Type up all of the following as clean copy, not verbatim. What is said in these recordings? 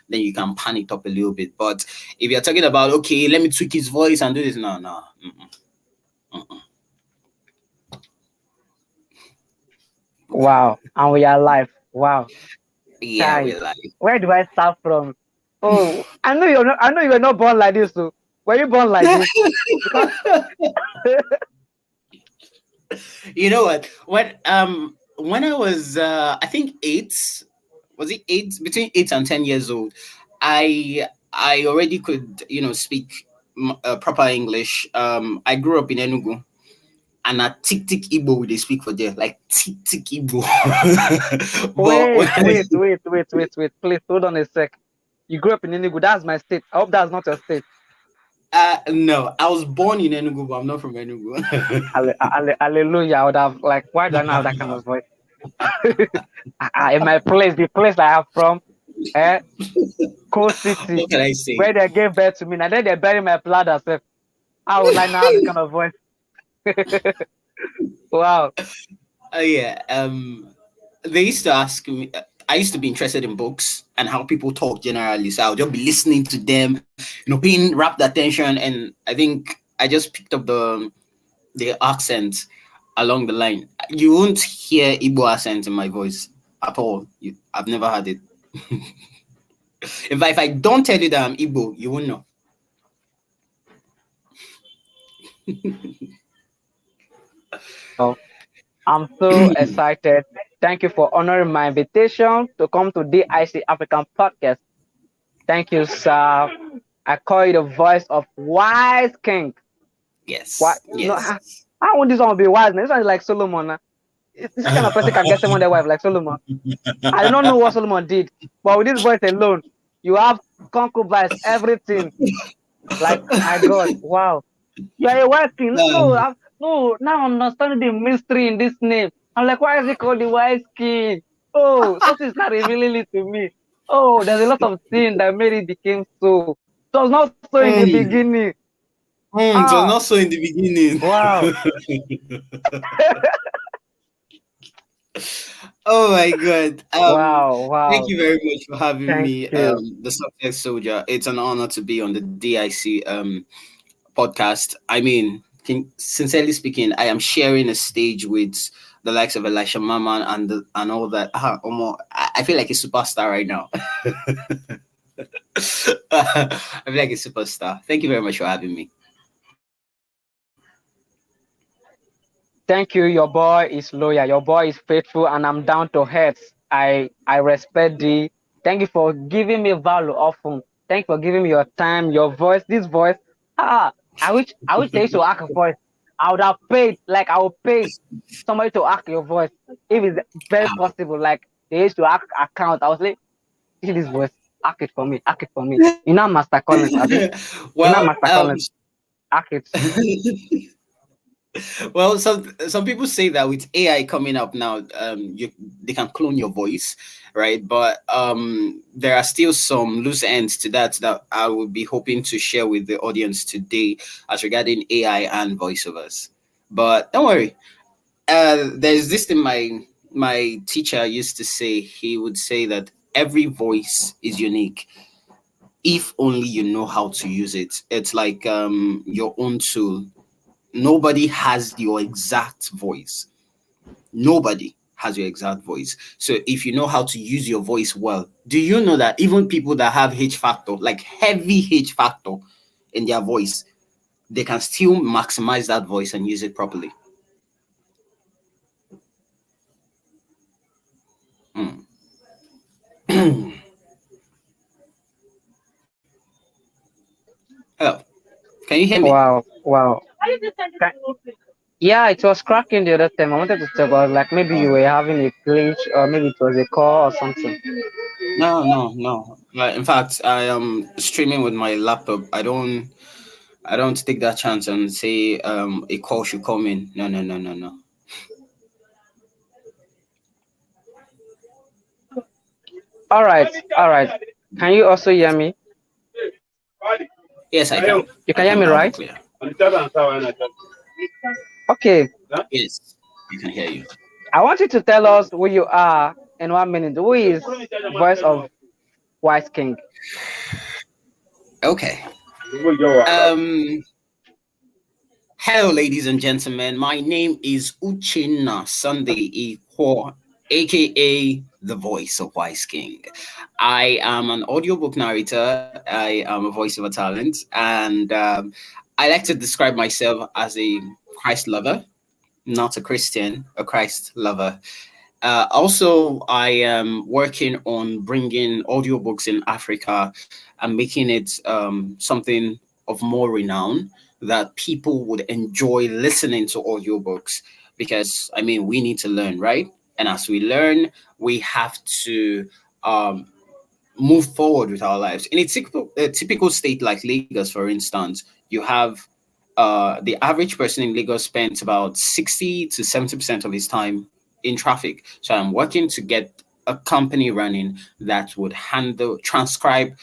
then you can pan it up a little bit. But if you're talking about, okay, let me tweak his voice and do this, no, no. Mm-mm. Wow. And we are live. Wow. Yeah, Guys, we're like, where do I start from? Oh, I know you were not born like this, so were you born like this? Because you know what? When I was I think 8, was it 8, between 8 and 10 years old, I already could, speak proper English. I grew up in Enugu, and a tick tick Igbo they speak for there, like tick tick Igbo. but wait, wait, wait, wait, wait, wait. Please hold on a sec. You grew up in Enugu. That's my state. I hope that's not your state. No, I was born in Enugu, but I'm not from Enugu. Hallelujah. I would have like, why do I not have that kind of voice? In my place, the place I have from, eh, Coast City, What can I say? where they gave birth to me, and then they bury my blood as if I would like now have the kind of voice. Wow. Yeah. They used to ask me. I used to be interested in books and how people talk generally, so I'll just be listening to them, paying rapt attention, and I think I just picked up the accent along the line. You won't hear Igbo accent in my voice at all. I've never had it. If I don't tell you that I'm Igbo, you won't know. Oh, I'm so excited. Thank you for honoring my invitation to come to DIC African Podcast. Thank you, sir. I call you the voice of wise king. What? Yes, No, yes. how would this one be wise? This one is like Solomon. This kind of person can get someone their wife like Solomon. I do not know what Solomon did, but with this voice alone, you have concubines, everything. Like my God, wow! You are a wise king. No, Um, no. Now I'm understanding the mystery in this name. I'm like, why is it called the wise king? Oh, something is not revealing it to me. Oh, there's a lot of things that made it became so. It was not so in the mm, beginning. it was Ah, not so in the beginning. wow. Oh my god. Wow, Thank wow. you very much for having Thank me, you. the Success Soldier. It's an honor to be on the DIC podcast. I mean, sincerely speaking, I am sharing a stage with the likes of Elisha Maman and all that. Omo, I feel like a superstar right now. I feel like a superstar. Thank you very much for having me. Thank you. Your boy is loyal. Your boy is faithful, and I'm down to earth. I respect thee. Thank you for giving me value often. Thank you for giving me your time, your voice. This voice. Ah, I wish they used to act a voice. I would have paid, like I would pay somebody to act your voice if it's very possible. Like they used to act account. I was like, see this voice, act it for me, act it for me. You know Master Collins, Abby. You know well, Master Collins, act it. well, some people say that with AI coming up now, they can clone your voice, right? But there are still some loose ends to that I would be hoping to share with the audience today as regarding AI and voiceovers. But don't worry, there's this thing my teacher used to say. He would say that every voice is unique if only you know how to use it. It's like your own tool. Nobody has your exact voice. Nobody has your exact voice. So if you know how to use your voice well, do you know that even people that have H factor, like heavy H factor in their voice, they can still maximize that voice and use it properly? Mm. Hello, can you hear me? Wow, wow. Ca- Yeah, it was cracking the other time. I wanted to talk about like maybe you were having a glitch or maybe it was a call or something. No, no, no. In fact, I am streaming with my laptop. I don't take that chance and say a call should come in. No, no, no, no, no. All right, all right. Can you also hear me? Yes, I can. You I can hear can me, loud and right? clear. Okay. Yes, I can hear you. I want you to tell us who you are in 1 minute. Who is voice of wise king. Okay. Hello, ladies and gentlemen. My name is Uchenna Sunday Ikwo, aka the voice of Wise King. I am an audiobook narrator. I am a voiceover talent, and I like to describe myself as a Christ lover, not a Christian, a Christ lover. Also, I am working on bringing audiobooks in Africa and making it something of more renown that people would enjoy listening to audiobooks because, I mean, we need to learn, right? And as we learn, we have to um, move forward with our lives. In a typical state like Lagos, for instance, you have the average person in Lagos spends about 60 to 70% of his time in traffic. So I'm working to get a company running that would handle, transcribe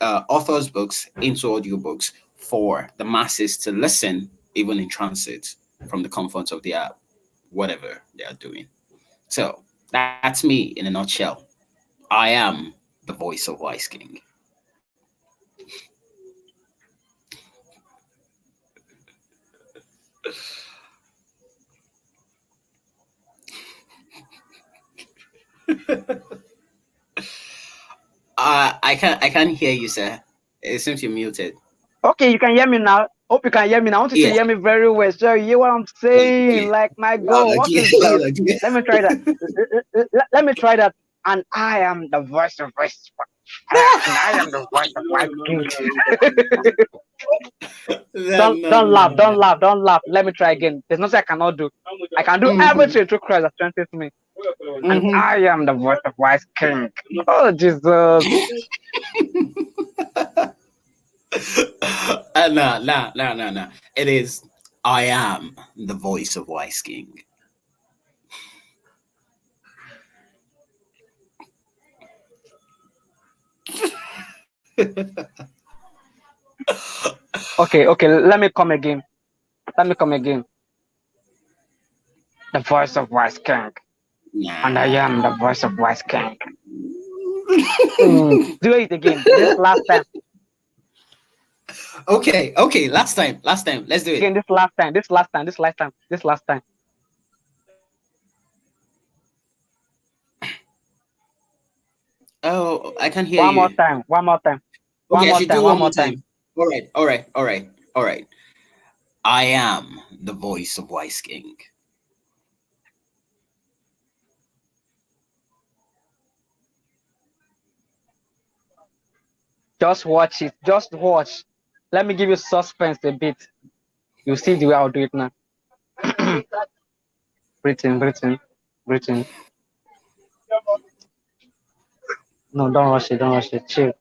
authors' books into audiobooks for the masses to listen, even in transit, from the comfort of their whatever they are doing. So that's me in a nutshell. I am the voice of Wise King. I can't hear you, sir. It seems you're muted. Okay, you can hear me now. Hope you can hear me now. I want you to Yeah, hear me very well. So you hear what I'm loud and saying? clear. Like my Loud God, and what clear. is Loud this? and clear. Let me try that. Let me try that. And I am the voice of voice. And I am the voice of my king. No, don't no, don't no, laugh, no. don't laugh, don't laugh. Let me try again. There's nothing I cannot do. I can do Mm-hmm. everything through Christ that strengthens me. And Mm-hmm. I am the voice of wise king. Oh Jesus. No, no, no, no, no. It is. I am the voice of Wise King. Okay, okay, let me come again. Let me come again. The voice of wise king. And I am the Nah. voice of wise king. Do it again. This last time. Okay, okay. Last time. Let's do Again, it. this last time. This last time. This last time. This last time. Oh, I can't hear One more you. time. One more time. One Okay, I more should time. do One one more more time. time. All right, all right, all right, all right. I am the voice of Wise King. Just watch it. Just watch. Let me give you suspense a bit. You see the way I'll do it now. Breathe in, breathe in, breathe in. No, don't rush it. Don't rush it. Chill.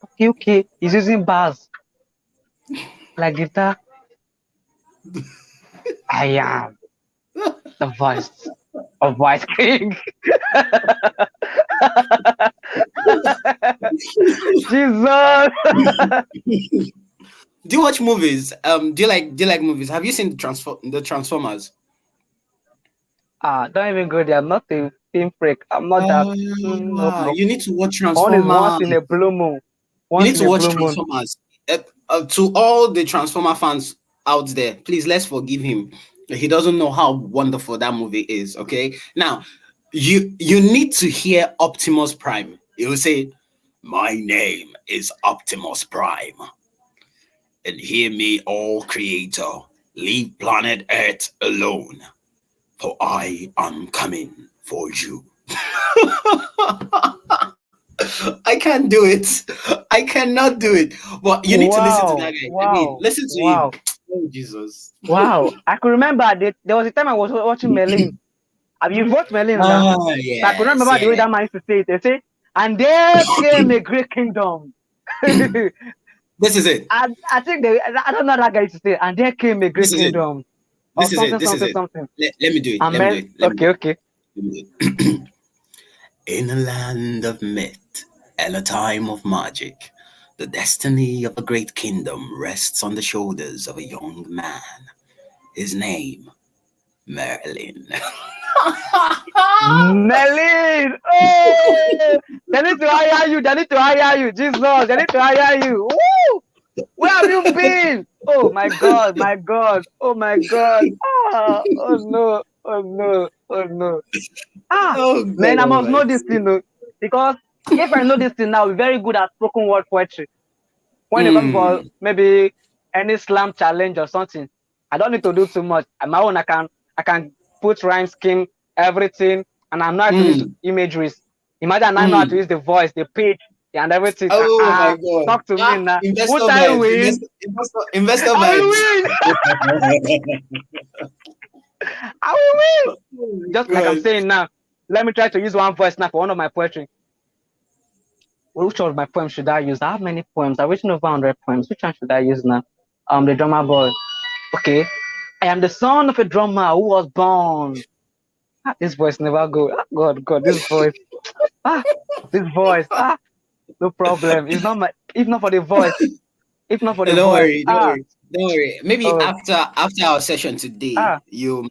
Okay, okay. He's using bars like guitar. I am the voice of White King. Jesus. Do you watch movies? Do you like movies? Have you seen the Transformers? Don't even go there. I'm not a film freak. I'm not that. Nope, nope. You need to watch One is once Transformers. in a blue moon. You Once need in to a watch blue moon. Transformers. To all the Transformer fans out there, please let's forgive him. He doesn't know how wonderful that movie is. Okay, now you need to hear Optimus Prime. He will say, "My name is Optimus Prime, and hear me, all Creator. Leave planet Earth alone, for I am coming for you." I can't do it. I cannot do it. But you need to listen to that Wow, guy. I mean, wow, listen to him. wow, Oh Jesus. wow. I could remember that there was a time I was watching Merlin. Have you watched Merlin now? Ah, So I could yes, remember the way yeah. that man used to say it. They say, and there came a great kingdom. I, This is it. I think I don't know that guy used to say, and there came a This great is it. kingdom. Or This is it. something, This is something, it. something. Let me do it. Let me do Amen. it. Let me do Okay, it. okay. Let me do it. In a land of myth and a time of magic, the destiny of a great kingdom rests on the shoulders of a young man. His name, Marilyn. Merlin. Oh, they need to hire you. They need to hire you. Jesus, they need to hire you. Woo! Where have you been? Oh my God, my God. Oh my God. Ah, oh no. Oh no. Oh no. Ah, Oh man, God I must know this Almighty. thing though. Because if I know this thing now, I'm very good at spoken word poetry. When it comes for Mm, maybe any slam challenge or something, I don't need to do too much. On my own, I can put rhyme scheme, everything, and I know how to use mm, imageries. Imagine I know how to mm. use the voice, the pitch, and everything. Oh my God. Talk to me Ah, now. investor Won't I vibes. win? Investor I will vibes. win. I will win. Oh my Just like I'm God. saying now. Let me try to use one voice now for one of my poetry. Which one of my poems should I use? I have many poems. I've written over 100 poems. Which one should I use now? The drummer boy. Okay. I am the son of a drummer who was born. This voice never go. God, God, this voice. Ah, this voice. No problem. It's not my. If not for the voice. If not for the Don't voice. worry, don't worry, don't worry. Maybe Oh, after our session today, ah. you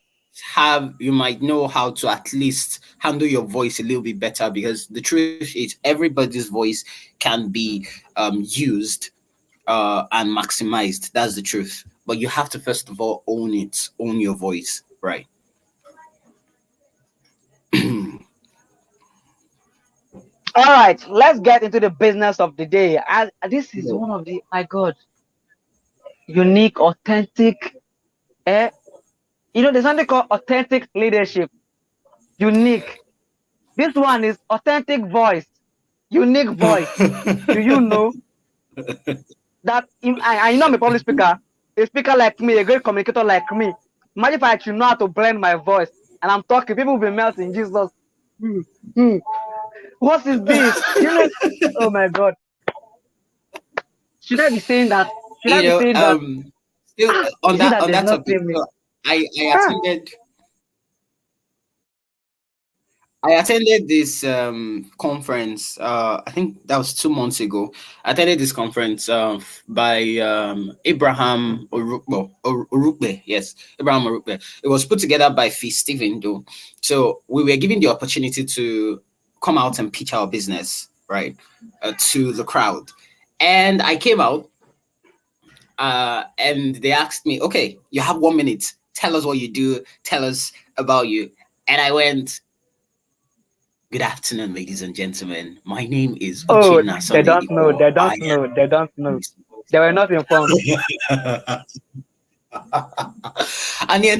might know how to at least handle your voice a little bit better, because the truth is everybody's voice can be used and maximized. That's the truth. But you have to first of all own it, own your voice, right? All right. Let's get into the business of the day. This is No. one of the my God unique, authentic. Eh, there's something called authentic leadership. Unique. This one is authentic voice. Unique voice. Do you know that I know I'm a public speaker, a speaker like me, a great communicator like me. Imagine if I should know how to blend my voice and I'm talking, people will be melting. Jesus. Hmm, hmm. What is this? Oh my God. Should I be saying that? Should I you be know, saying that? still Is it that on there's that no topic. same me? So I Ah, attended I attended this conference. I think that was 2 months ago. I attended this conference by Urukbe. Yes, Abraham Urukbe. It was put together by Fee Stephen, though. So we were given the opportunity to come out and pitch our business, right, to the crowd. And I came out, and they asked me, "Okay, you have 1 minute. Tell us what you do. Tell us about you." And I went, "Good afternoon, ladies and gentlemen. My name is oh, Uchenna they Sunday don't know. Igbo. They I don't know. They don't know. They were not informed. am." And the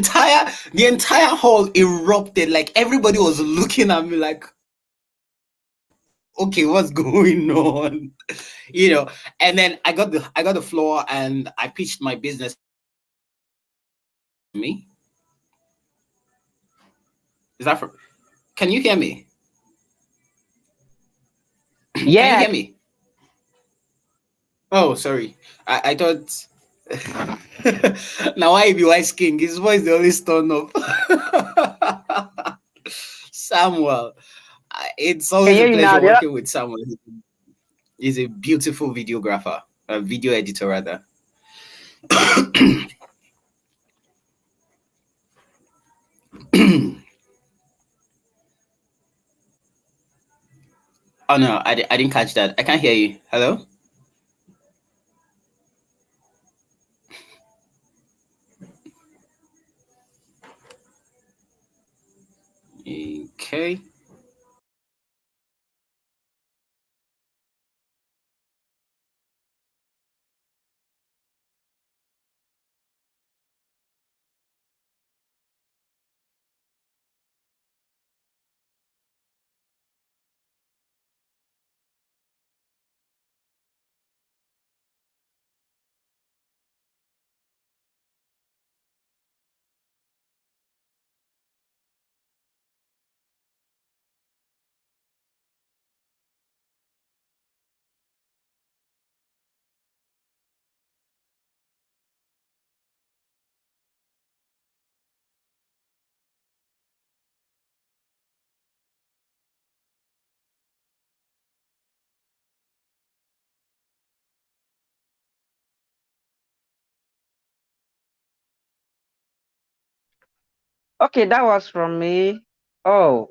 entire hall erupted. Like everybody was looking at me like, okay, what's going on? And then I got the floor and I pitched my business. Me? Is that for Can you hear me? Can you Yeah. hear me? Oh, sorry. I thought. Now why be wise king? His voice they always turn up. Samuel, it's Can always a hear you now. pleasure The other, working with Samuel. He's a beautiful videographer, a video editor rather. Oh no, I didn't catch that. I can't hear you. Hello? Okay. Okay, that was from me. Oh,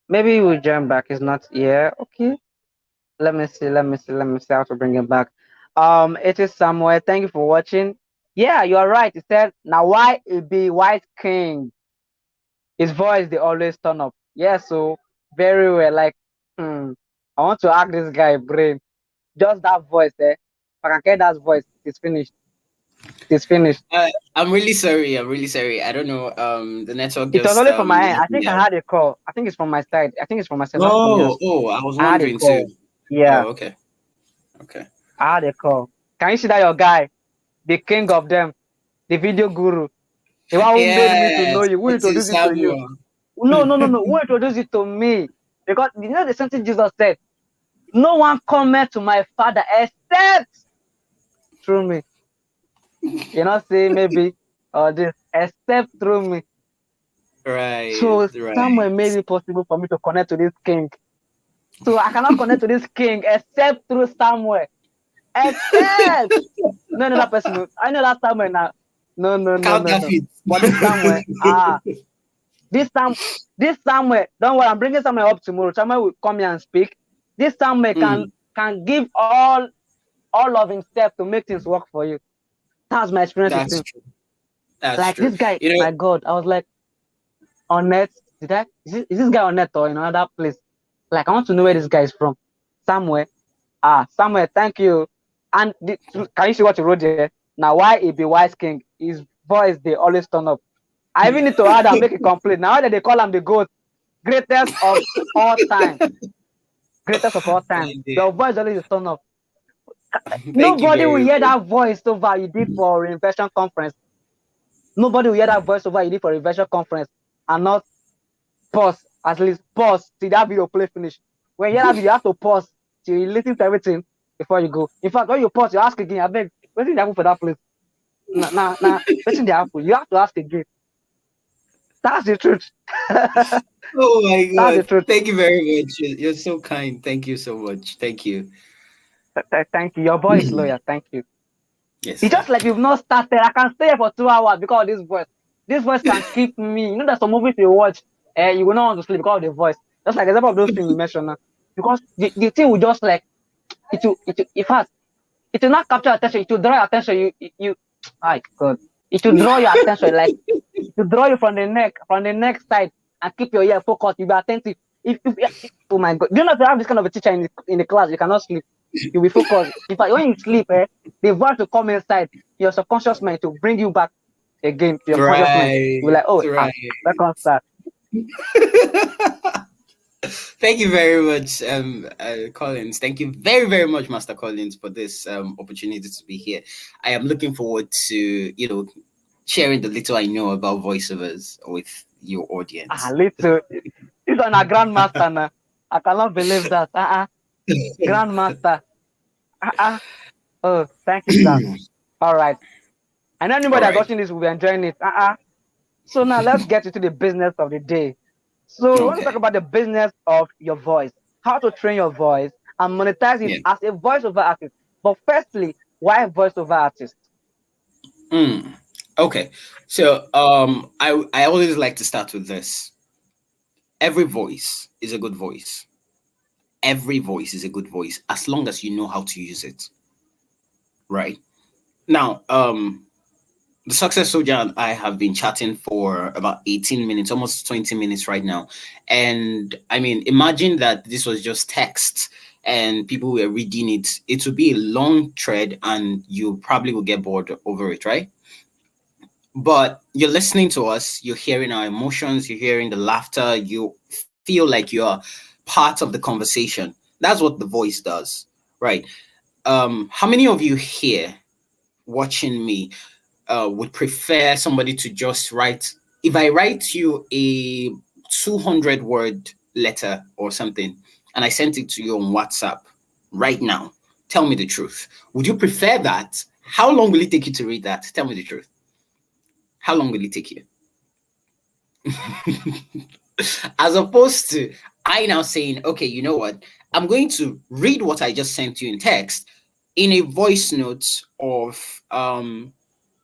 maybe we'll jump back. It's not here. Okay. Let me see how to bring it back. It is somewhere. Thank you for watching. Yeah, you are right. He said, now why it be White King? His voice, they always turn up. Yeah, so very well. Like, I want to ask this guy brain. Just that voice there. If I can get that voice, it's finished. It's finished. I'm really sorry. I'm really sorry. I don't know. The network It was just only from my end. I let think me I out. had a call. I think it's from my side. I think it's from my side, not from Oh, yours. oh, I was I had a wondering too. call. Yeah, Oh, okay, okay. I had a call. Can you see that your guy, the king of them, the video guru, the one who made me to know Yes, you, who it is introduced it to you? Samuel. No, no, no, no. Who introduced it to me? Because you know the same Jesus said, no one comment to my father except through me. You know, say maybe or this except through me. Right, So right. somewhere made it possible for me to connect to this king. So I cannot connect to this king except through somewhere. Except no another person. I know that somewhere now. No, no, no, no, no. Counterfeit. But this somewhere, this time, this somewhere. Don't worry, I'm bringing somewhere up tomorrow. Somewhere will come here and speak. This somewhere Mm, can give all of himself to make things work for you. That's my experience with that's him. true. That's Like true. this guy, You know, my God, I was like on net. Is this guy on net or in another place? Like I want to know where this guy is from. Somewhere. Somewhere. Thank you. And can you see what he wrote there? Now why he be wise king? His voice they always turn up. I even need to add and make a complaint. Now that they call him the GOAT, greatest of all time. Greatest of all time. thank you. Your voice always turn up. Thank you Nobody will very hear much. that voice over you did for invention conference. Nobody will hear that voice over you did for invention conference and not pause. At least pause till that video play finish. When you hear that video, you have to pause till you listen to everything before you go. In fact, when you pause, you ask again, I beg, what did they happen for that place? Nah, what did they happen? You have to ask again. That's the truth. That's Oh my the God. truth. Thank you very much. You're so kind. Thank you so much. Thank you. Thank you. Your boy is lawyer. Thank you. Yes, It's sir. just like you've not started. I can stay here for 2 hours because of this voice. This voice can keep me. You know, there's some movies you watch, you will not want to sleep because of the voice. Just like example of those films you mentioned now. Because the thing will just like in fact, it will not capture attention. It will draw your attention. My God, it will draw your attention. Like it will draw you from the neck side, and keep your ear focused. You'll be attentive. Oh my God, do you know if you have this kind of a teacher in the class, you cannot sleep. You'll be focused. In fact, when you sleep, the voice will come inside your subconscious mind to bring you back again to your conscious mind. You'll be Right, like, oh, right. that can't start. Thank you very much, Collins. Thank you very, very much, Master Collins, for this opportunity to be here. I am looking forward to sharing the little I know about voiceovers with your audience. Little. This one a grandmaster now. I cannot believe that. Grandmaster. Oh, thank you, sir. All right. And All anybody that's right. watching this will be enjoying it. So now let's get into the business of the day. So we want to talk Okay. about the business of your voice, how to train your voice and monetize it Yeah. as a voiceover artist. But firstly, why voiceover artist? Mm. Okay. So I always like to start with this. Every voice is a good voice. Every voice is a good voice as long as you know how to use it. Right. Now, the success soldier and I have been chatting for about 18 minutes, almost 20 minutes right now. And I mean, imagine that this was just text and people were reading it. It would be a long thread and you probably will get bored over it, right? But you're listening to us, you're hearing our emotions, you're hearing the laughter, you feel like you're part of the conversation. That's what the voice does, right? How many of you here watching me would prefer somebody to just write, if I write you a 200 word letter or something and I sent it to you on WhatsApp right now, tell me the truth. Would you prefer that? How long will it take you to read that? Tell me the truth. How long will it take you? As opposed to I now saying, okay, you know what? I'm going to read what I just sent you in text in a voice note of 1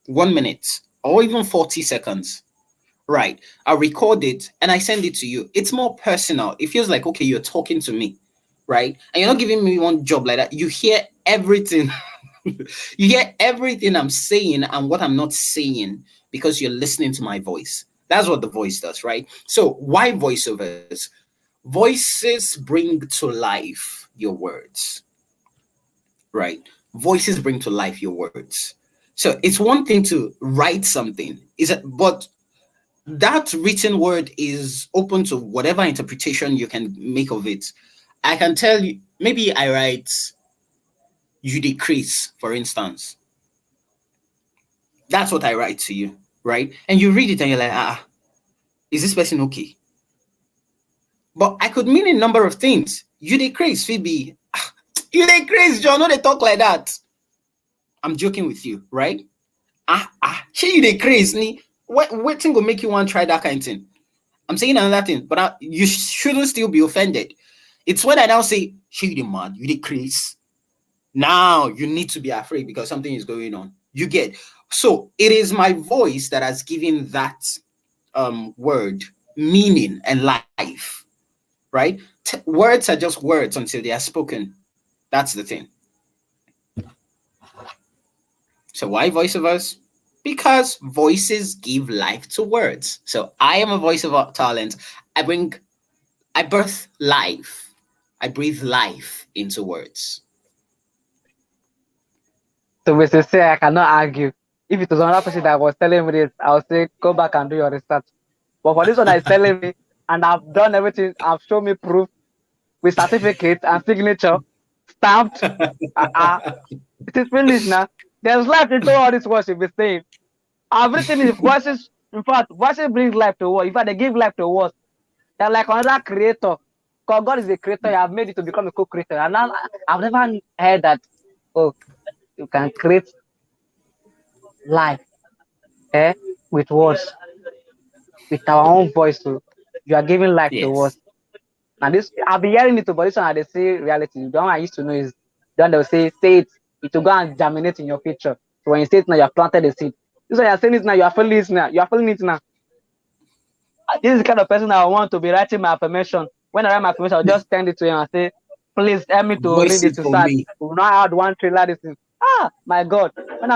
minute or even 40 seconds, right? I record it and I send it to you. It's more personal. It feels like, okay, you're talking to me, right? And you're not giving me one job like that. You hear everything. You hear everything I'm saying and what I'm not saying because you're listening to my voice. That's what the voice does, right? So, why voiceovers? Voices bring to life your words, right? Voices bring to life your words. So, it's one thing to write something, is it? But that written word is open to whatever interpretation you can make of it. I can tell you, maybe I write you decrease, for instance. That's what I write to you, right? And you read it and you're like, is this person okay? But I could mean a number of things. You decrease, Phoebe. You decrease, John. No, they talk like that. I'm joking with you, right? She you decrease, ni. What thing will make you want to try that kind of thing? I'm saying another thing, but you shouldn't still be offended. It's when I now say, she the mad, you decrease. Now you need to be afraid because something is going on. You get. So it is my voice that has given that word meaning and life, right? Words are just words until they are spoken. That's the thing. So why voiceovers? Because voices give life to words. So I am a voice of talent. I bring, I birth life. I breathe life into words. So we say I cannot argue. If it was another person that was telling me this, I would say go back and do your research. But for this one that is telling me, and I've done everything, I've shown me proof with certificate and signature stamped. Uh, it is finished now. There's life into all this words you've been saying. I've written in voices. In fact, voices bring life to words. In fact, they give life to words. They're like another creator. Because God is a creator, you have made it to become a co-creator. And now I've never heard that, oh, you can create life with words, with our own voice. So you are giving life to Yes. us. And this, I've been hearing it, but this one, they say reality. The one I used to know is the one they will say it, it will go and germinate in your future. So when you say it now, you have planted the seed. This one you're saying it now, you are feeling it now. You are feeling it now. This is the kind of person I want to be writing my affirmation. When I write my affirmation, I'll just send it to him and say, please help me to read Voice it it to for start. me. We will not add one trailer. This is, my God.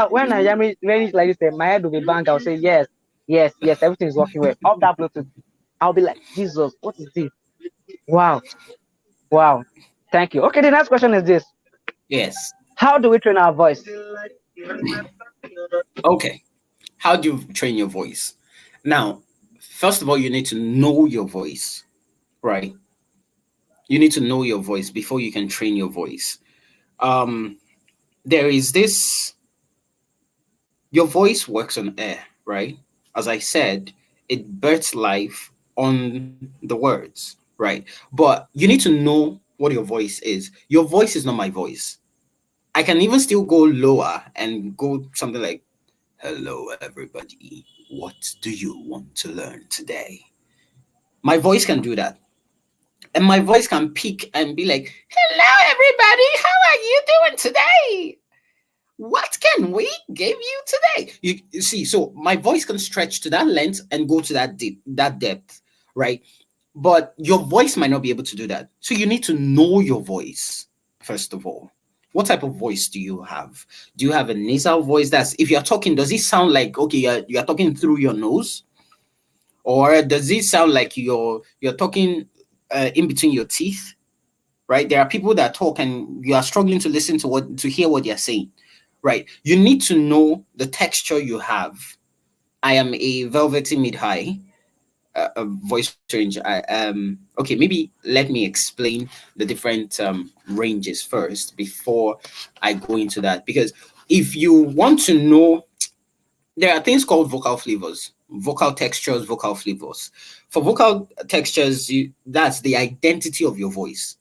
When I hear me when it's like this, my head will be bang. I'll say, yes, yes, yes, everything is working well. Off that Bluetooth. I'll be like, Jesus, what is this? Wow, wow. Thank you. Okay, the next question is this. Yes. How do we train our voice? Okay. How do you train your voice? Now, first of all, you need to know your voice, right? You need to know your voice before you can train your voice. Um, there is this, your voice works on air, right? As I said, it births life on the words, right? But you need to know what your voice is. Your voice is not my voice. I can even still go lower and go something like, hello, everybody. What do you want to learn today? My voice can do that. And my voice can peak and be like, hello, everybody. How are you doing today? What can we give you today? You see, so my voice can stretch to that length and go to that deep, that depth, right? But your voice might not be able to do that. So you need to know your voice, first of all. What type of voice do you have? Do you have a nasal voice? That's, if you're talking, does it sound like, okay, you're talking through your nose? Or does it sound like you're talking in between your teeth? Right? There are people that talk and you are struggling to listen to what, to hear what they're saying. Right? You need to know the texture you have. I am a velvety mid high voice range. Okay, maybe let me explain the different ranges first before I go into that, because if you want to know, there are things called vocal flavors, vocal textures, vocal flavors. For vocal textures, that's the identity of your voice.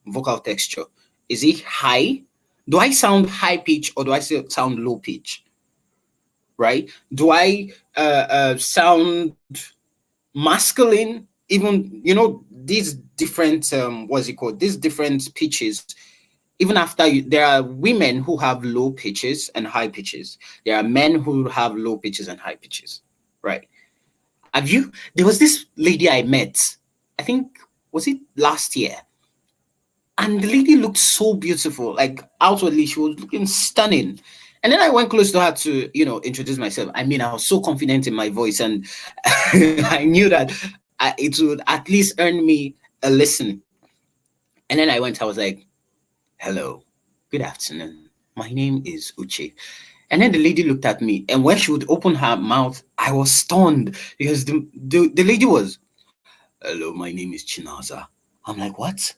Vocal texture, is it high? Do I sound high pitch or do I sound low pitch? Right? Do I sound masculine? Even, these different what's it called? These different pitches. Even after you, there are women who have low pitches and high pitches. There are men who have low pitches and high pitches. Right? Have you? There was this lady I met, I think, was it last year? And the lady looked so beautiful. Like outwardly, she was looking stunning. And then I went close to her to, introduce myself. I mean, I was so confident in my voice, and I knew that it would at least earn me a listen. And then I was like, hello, good afternoon. My name is Uche. And then the lady looked at me, and when she would open her mouth, I was stunned because the lady was, hello, my name is Chinaza. I'm like, what?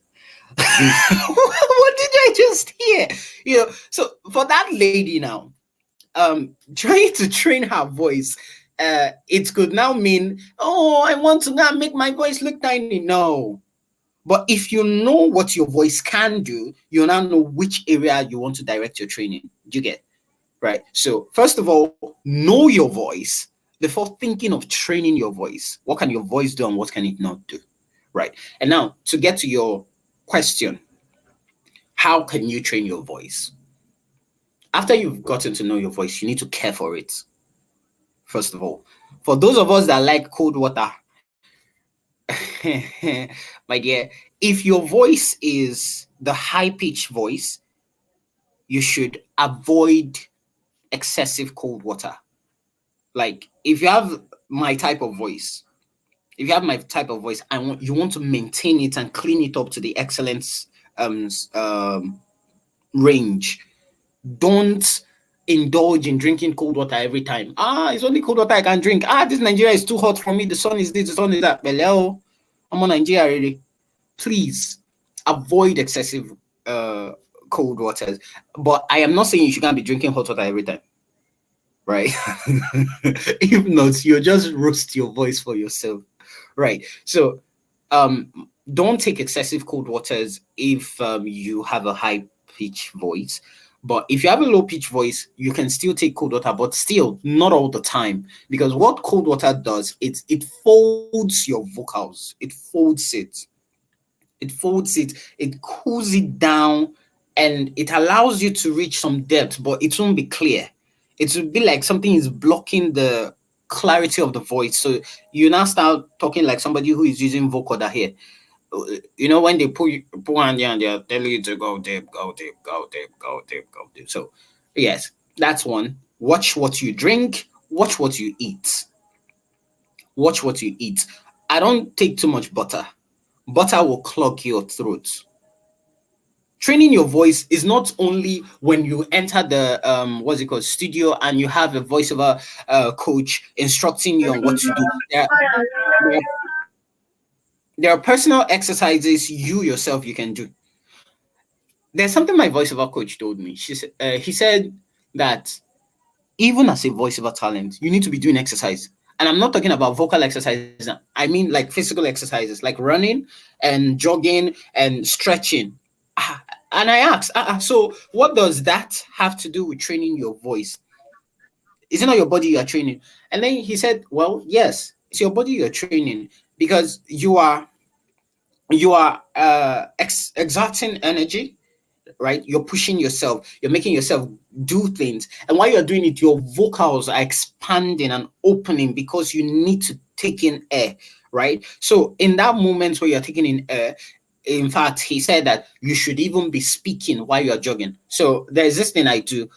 What did I just hear? So for that lady now, trying to train her voice, it could now mean, oh, I want to now make my voice look tiny. No. But if you know what your voice can do, you now know which area you want to direct your training. Do you get? Right. So first of all, know your voice before thinking of training your voice. What can your voice do and what can it not do? Right. And now to get to your question, how can you train your voice? After you've gotten to know your voice, you need to care for it. First of all, for those of us that like cold water, my dear, if your voice is the high pitched voice, you should avoid excessive cold water. Like if you have my type of voice, if you have my type of voice, you want to maintain it and clean it up to the excellence range. Don't indulge in drinking cold water every time. It's only cold water I can drink. This Nigeria is too hot for me. The sun is this, the sun is that. Hello, I'm on Nigeria already. Please avoid excessive uh cold waters. But I am not saying you shouldn't be drinking hot water every time, right? If not, you'll just roast your voice for yourself. Right. So don't take excessive cold waters if you have a high pitch voice. But if you have a low pitch voice, you can still take cold water, but still not all the time. Because what cold water does, it folds your vocals, it cools it down, and it allows you to reach some depth, but it won't be clear. It will be like something is blocking the clarity of the voice. So you now start talking like somebody who is using vocoder here. When they pull on you and they're telling you to go deep, go deep, go deep, go deep, go deep. So yes, that's one. Watch what you drink, watch what you eat. Watch what you eat. I don't take too much butter. Butter will clog your throat. Training your voice is not only when you enter the what's it called studio and you have a voiceover coach instructing you on what to do. There, there are personal exercises you yourself you can do. There's something my voiceover coach told me. He said that even as a voiceover talent, you need to be doing exercise. And I'm not talking about vocal exercises. I mean like physical exercises, like running and jogging and stretching. And I asked, so what does that have to do with training your voice? Is it not your body you are training? And then he said, well, yes, it's your body you're training because you are exerting energy, right? You're pushing yourself, you're making yourself do things. And while you're doing it, your vocals are expanding and opening because you need to take in air, right? So in that moment where you're taking in air, in fact, he said that you should even be speaking while you're jogging. So there's this thing I do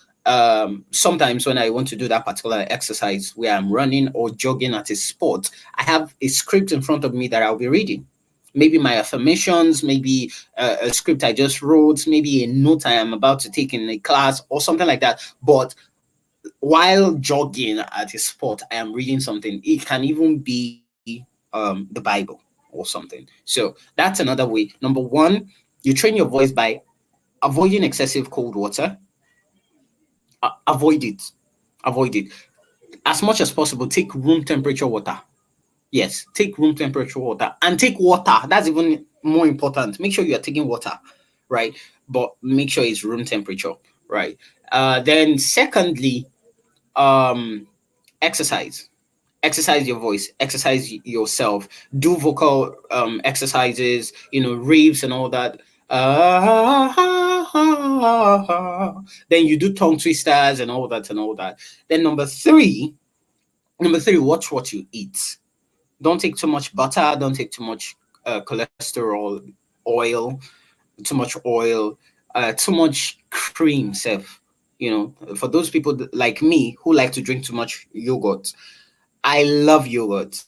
sometimes when I want to do that particular exercise where I'm running or jogging at a sport. I have a script in front of me that I'll be reading, maybe my affirmations, maybe a script I just wrote, maybe a note I am about to take in a class or something like that. But while jogging at a sport, I am reading something. It can even be the Bible or something. So that's another way. Number one, you train your voice by avoiding excessive cold water. Avoid it. Avoid it. As much as possible, take room temperature water. Yes, take room temperature water and take water. That's even more important. Make sure you are taking water, right? But make sure it's room temperature, right? Then secondly, um, exercise. Exercise your voice, exercise yourself, do vocal exercises, raves and all that. Then you do tongue twisters and all that and all that. Then number three, watch what you eat. Don't take too much butter. Don't take too much cholesterol, oil, too much oil, too much cream, self. You know, for those people like me who like to drink too much yogurt, I love yogurt.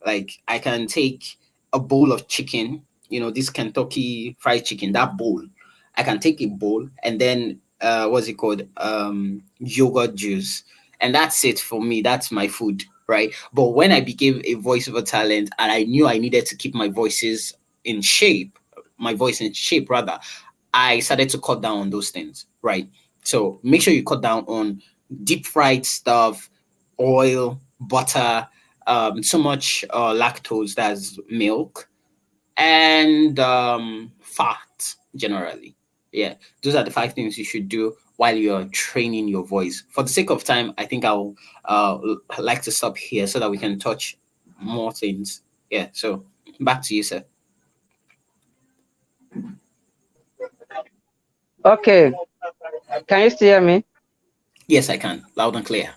Like I can take a bowl of chicken, you know, this Kentucky fried chicken, that bowl. I can take a bowl and then what's it called? Yogurt juice. And that's it for me. That's my food, right? But when I became a voiceover talent and I knew I needed to keep in shape, my voice in shape rather, I started to cut down on those things, right? So make sure you cut down on deep fried stuff, oil, butter, too much lactose, that's milk, and fat generally. Yeah, those are the five things you should do while you're training your voice. For the sake of time, I think I'll like to stop here so that we can touch more things. Yeah, so back to you, sir. Okay, can you still hear me? Yes, I can, loud and clear.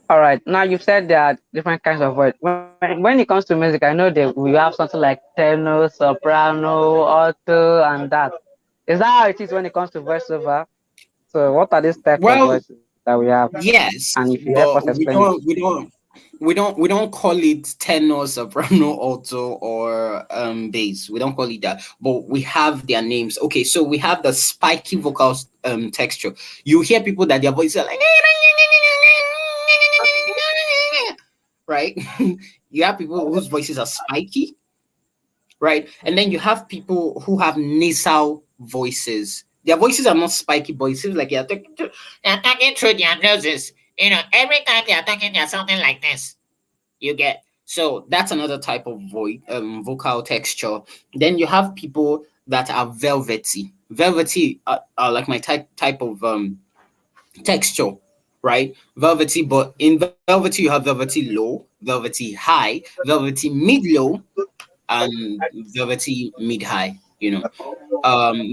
All right. Now you've said there are different kinds of voice. When it comes to music, I know that we have something like tenor, soprano, alto, and that. Is that how it is when it comes to voiceover? So what are these types of Well, voices that we have? And yes, if you help us but explain it. we don't call it tenor, soprano, alto, or bass. We don't call it that, but we have their names. Okay, so we have the spiky vocal texture. You hear people that their voices are like right. You have people whose voices are spiky, right? And then you have people who have nasal voices. Their voices are not spiky, but it seems like they're talking through their noses. You know, every time they're talking, they're something like this. You get, so that's another type of vocal texture. Then you have people that are velvety. Velvety are like my type of texture, right? Velvety, but in velvety you have velvety low, velvety high, velvety mid low, and velvety mid high. You know,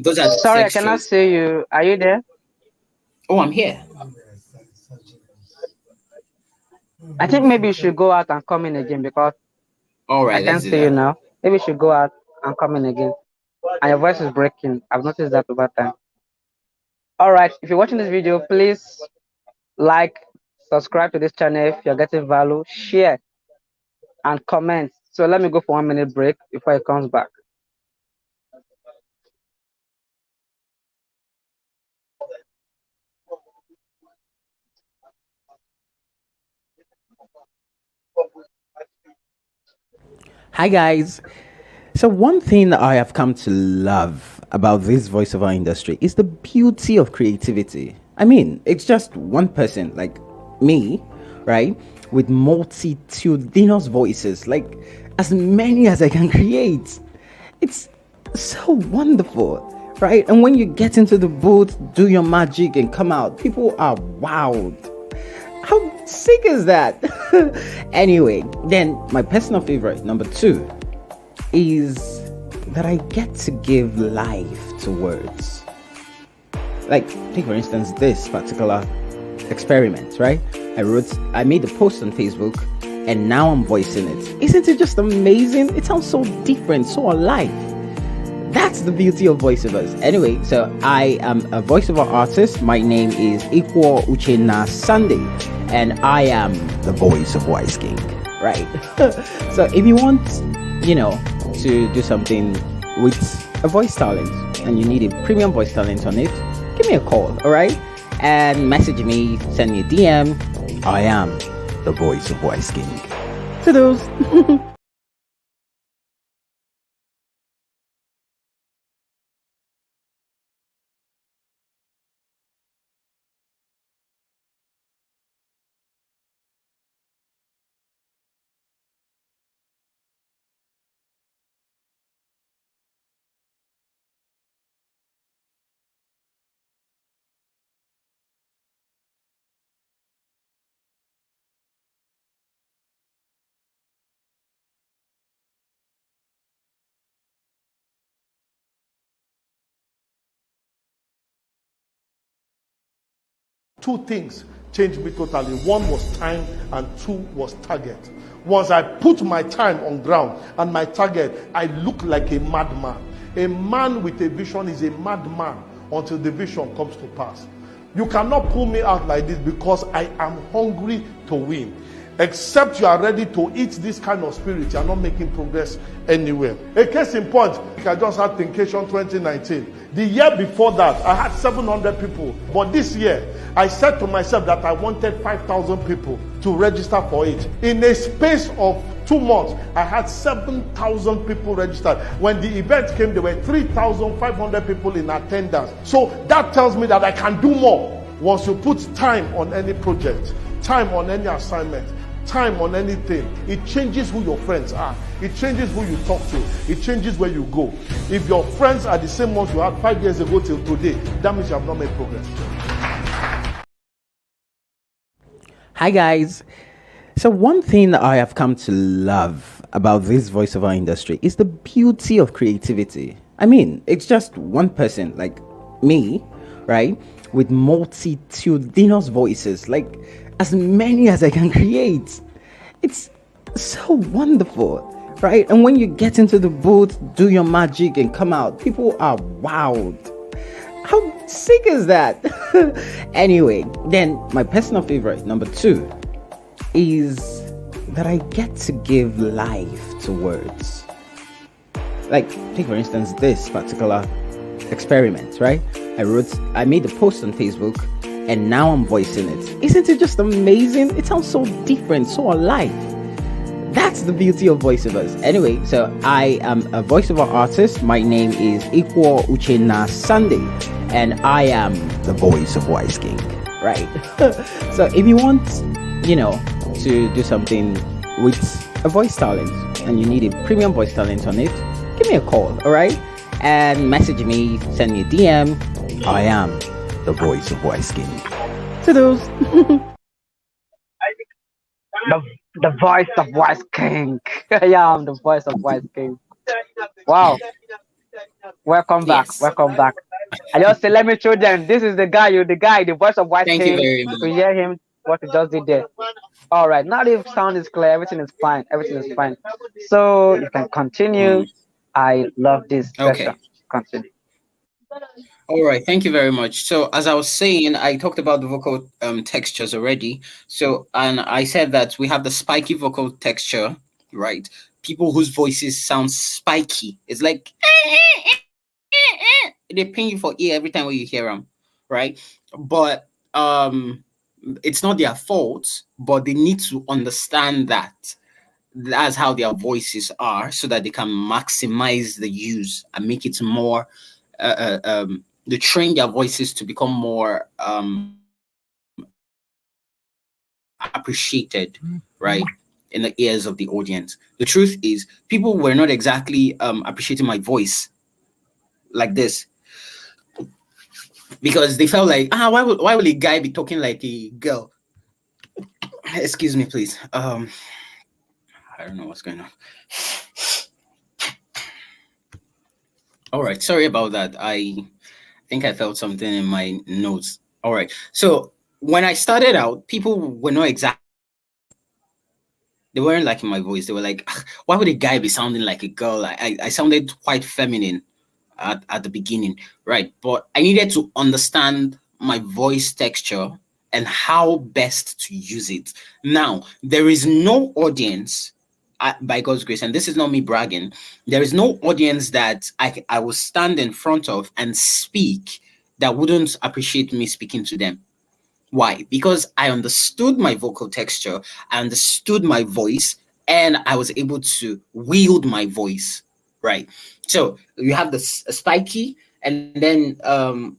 those are the Sorry, I cannot textures. see you. Are you there? Oh, I'm here. I think maybe you should go out and come in again because All I right, let's can't do see you that. now. Maybe you should go out and come in again. And your voice is breaking. I've noticed that over time. All right. If you're watching this video, please like, subscribe to this channel if you're getting value, share, and comment. So let me go for 1 minute break before it comes back. Hi, guys. So, one thing I have come to love about this voiceover industry is the beauty of creativity. I mean, it's just one person, like me, right? With multitudinous voices, like as many as I can create. It's so wonderful, right? And when you get into the booth, do your magic, and come out, people are wowed. How sick is that? Anyway, then my personal favorite, number two, is that I get to give life to words. Like, take for instance this particular experiment, right? I made a post on Facebook and now I'm voicing it. Isn't it just amazing? It sounds so different, so alive. That's the beauty of voiceovers. Anyway, so I am a voiceover artist. My name is Ikwo Uchenna Sunday, and I am the voice of Wise King, right? So if you want, to do something with a voice talent and you need a premium voice talent on it, give me a call, all right? And message me, send me a DM. I am the voice of Wise King. To those. Two things changed me totally. One was time and two was target. Once I put my time on ground and my target, I look like a madman. A man with a vision is a madman until the vision comes to pass. You cannot pull me out like this because I am hungry to win. Except you are ready to eat this kind of spirit, you are not making progress anywhere. A case in point, I just had Thinkation 2019. The year before that, I had 700 people. But this year, I said to myself that I wanted 5,000 people to register for it. In a space of 2 months, I had 7,000 people registered. When the event came, there were 3,500 people in attendance. So that tells me that I can do more. Once you put time on any project, time on any assignment, time on anything, it changes who your friends are. It changes who you talk to. It changes where you go. If your friends are the same ones you had 5 years ago till today, that means you have not made progress. Hi, guys. So, one thing I have come to love about this voiceover industry is the beauty of creativity. I mean, it's just one person, like me, right, with multitudinous voices, like as many as I can create. It's so wonderful, right? And when you get into the booth, do your magic, and come out, people are wowed. How sick is that? Anyway, then my personal favorite, number 2, is that I get to give life to words. Like, take for instance this particular experiment, right? I made a post on Facebook, and now I'm voicing it. Isn't it just amazing? It sounds so different, so alive. That's the beauty of voiceovers. Anyway, so I am a voiceover artist. My name is Ikwo Uchenna Sunday, and I am the voice of Wise King, right? So if you want, to do something with a voice talent and you need a premium voice talent on it, give me a call, all right? And message me, send me a DM. I am the voice of Wise King. Toodles. The voice of Wise King. Yeah, I'm the voice of Wise King. Wow. Welcome back. Yes. Welcome back. I just say, let me show them. This is the guy, the voice of Wise Thank you King. very To much. hear him, what he just did there. All right. Now the sound is clear. Everything is fine. Everything is fine. So you can continue. I love this session. Okay. Continue. All right, thank you very much. So, as I was saying, I talked about the vocal textures already. So, and I said that we have the spiky vocal texture, right? People whose voices sound spiky. It's like they ping you for ear every time when you hear them, right? But it's not their fault, but they need to understand that that's how their voices are, so that they can maximize the use and make it more they train their voices to become more appreciated, right, in the ears of the audience. The truth is, people were not exactly appreciating my voice like this, because they felt like, why will a guy be talking like a girl? Excuse me, please. I don't know what's going on. All right, sorry about that. I think I felt something in my notes. All right. So when I started out, people were not exactly, they weren't liking my voice. They were like, "Ah, why would a guy be sounding like a girl?" I sounded quite feminine at the beginning, right? But I needed to understand my voice texture and how best to use it. Now, there is no audience, by God's grace, and this is not me bragging, there is no audience that I will stand in front of and speak that wouldn't appreciate me speaking to them. Why? Because I understood my vocal texture, I understood my voice, and I was able to wield my voice, right? So you have the spiky, and then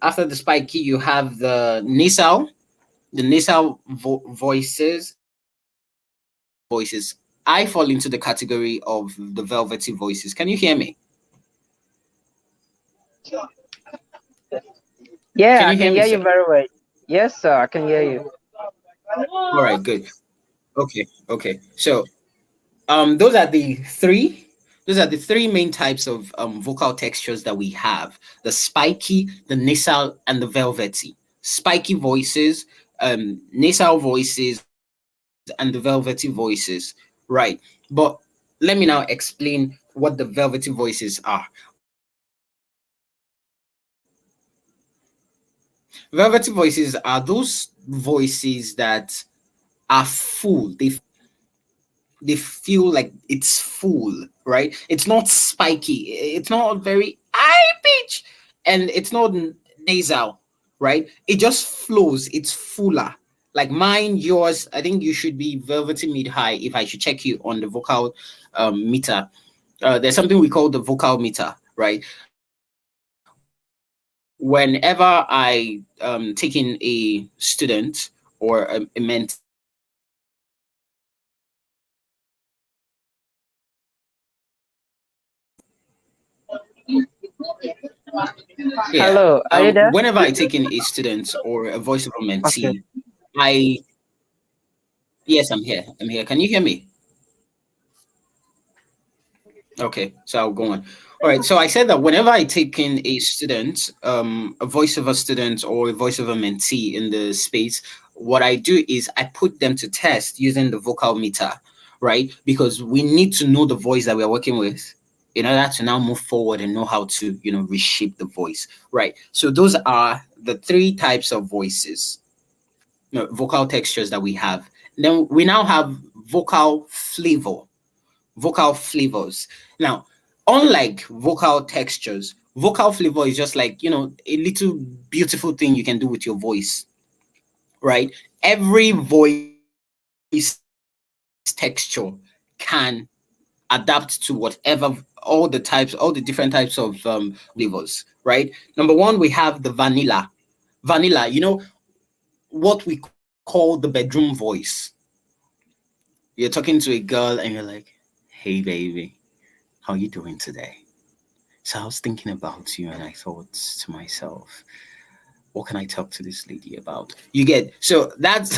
after the spiky, you have the nasal voices, and the velvety voices. I fall into the category of the velvety voices. Can you hear me? Yeah, Can I you can hear me, hear you sir? very well. Yes, sir, I can hear you. All right, good. Okay, okay. So those are the three main types of vocal textures that we have: the spiky, the nasal, and the velvety. Spiky voices nasal voices and the velvety voices, right? But let me now explain what the velvety voices are. Velvety voices are those voices that are full. They feel like it's full, right? It's not spiky. It's not very high pitch, and it's not nasal, right? It just flows. It's fuller. Like mine, yours. I think you should be velvety mid high. If I should check you on the vocal meter, there's something we call the vocal meter, right? Whenever I taking a student or a mentee, I put them to test using the vocal meter, right? Yeah. Hello, are you there? Whenever I take in a student or a voice of a Okay. mentee, I yes, I'm here. I'm here. Can you hear me? Okay, so I'll go on. All right, so I said that whenever I take in a student, a voice of a student or a voice of a mentee in the space, what I do is I put them to test using the vocal meter, right? Because we need to know the voice that we are working with in order to now move forward and know how to, reshape the voice, right? So those are the three types of voices, vocal textures that we have. Then we now have vocal flavor, vocal flavors. Now, unlike vocal textures, vocal flavor is just like, a little beautiful thing you can do with your voice, right? Every voice texture can adapt to whatever, all the different types of flavors, right? Number one, we have the vanilla. Vanilla, what we call the bedroom voice. You're talking to a girl and you're like, hey, baby, how you doing today? So I was thinking about you and I thought to myself, what can I talk to this lady about? You get, so that's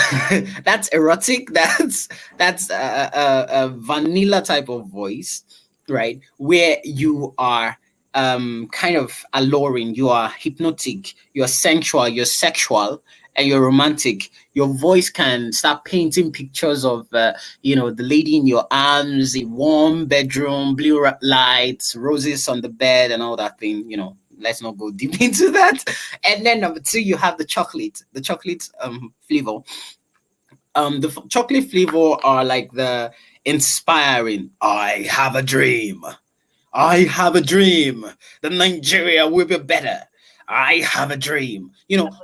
that's erotic. That's a vanilla type of voice, right? Where you are kind of alluring, you are hypnotic, you're sensual, you're sexual, and you're romantic. Your voice can start painting pictures of the lady in your arms, a warm bedroom, blue lights, roses on the bed, and all that thing. Let's not go deep into that. And then number two, you have the chocolate flavor. Chocolate flavor are like the inspiring. I have a dream. I have a dream that Nigeria will be better. I have a dream.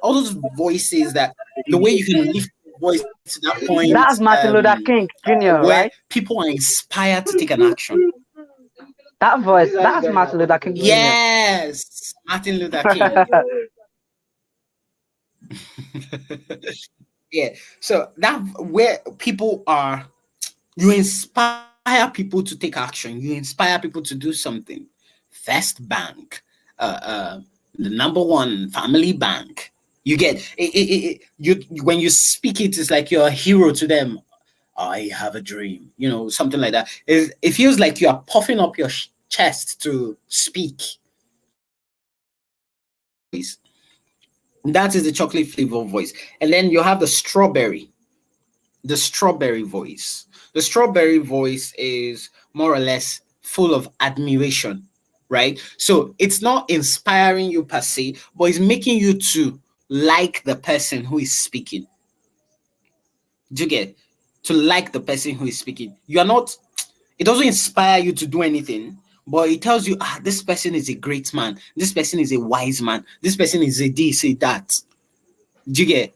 All those voices that the way you can lift your voice to that point, That's Martin Luther King Jr., where right? people are inspired to take an action. That voice, that's Martin Luther King Jr. Yes, Martin Luther King. Yeah. So that where people are, you inspire people to take action. You inspire people to do something. First Bank, the number one family bank. You get you when you speak it, it's like you're a hero to them. I have a dream, something like that. It feels like you are puffing up your chest to speak. Voice. That is the chocolate flavor voice. And then you have the strawberry voice. The strawberry voice is more or less full of admiration, right? So it's not inspiring you per se, but it's making you to like the person who is speaking. Do you get? To like the person who is speaking. You are not, it doesn't inspire you to do anything, but it tells you, this person is a great man. This person is a wise man. This person is a this, a that. Do you get?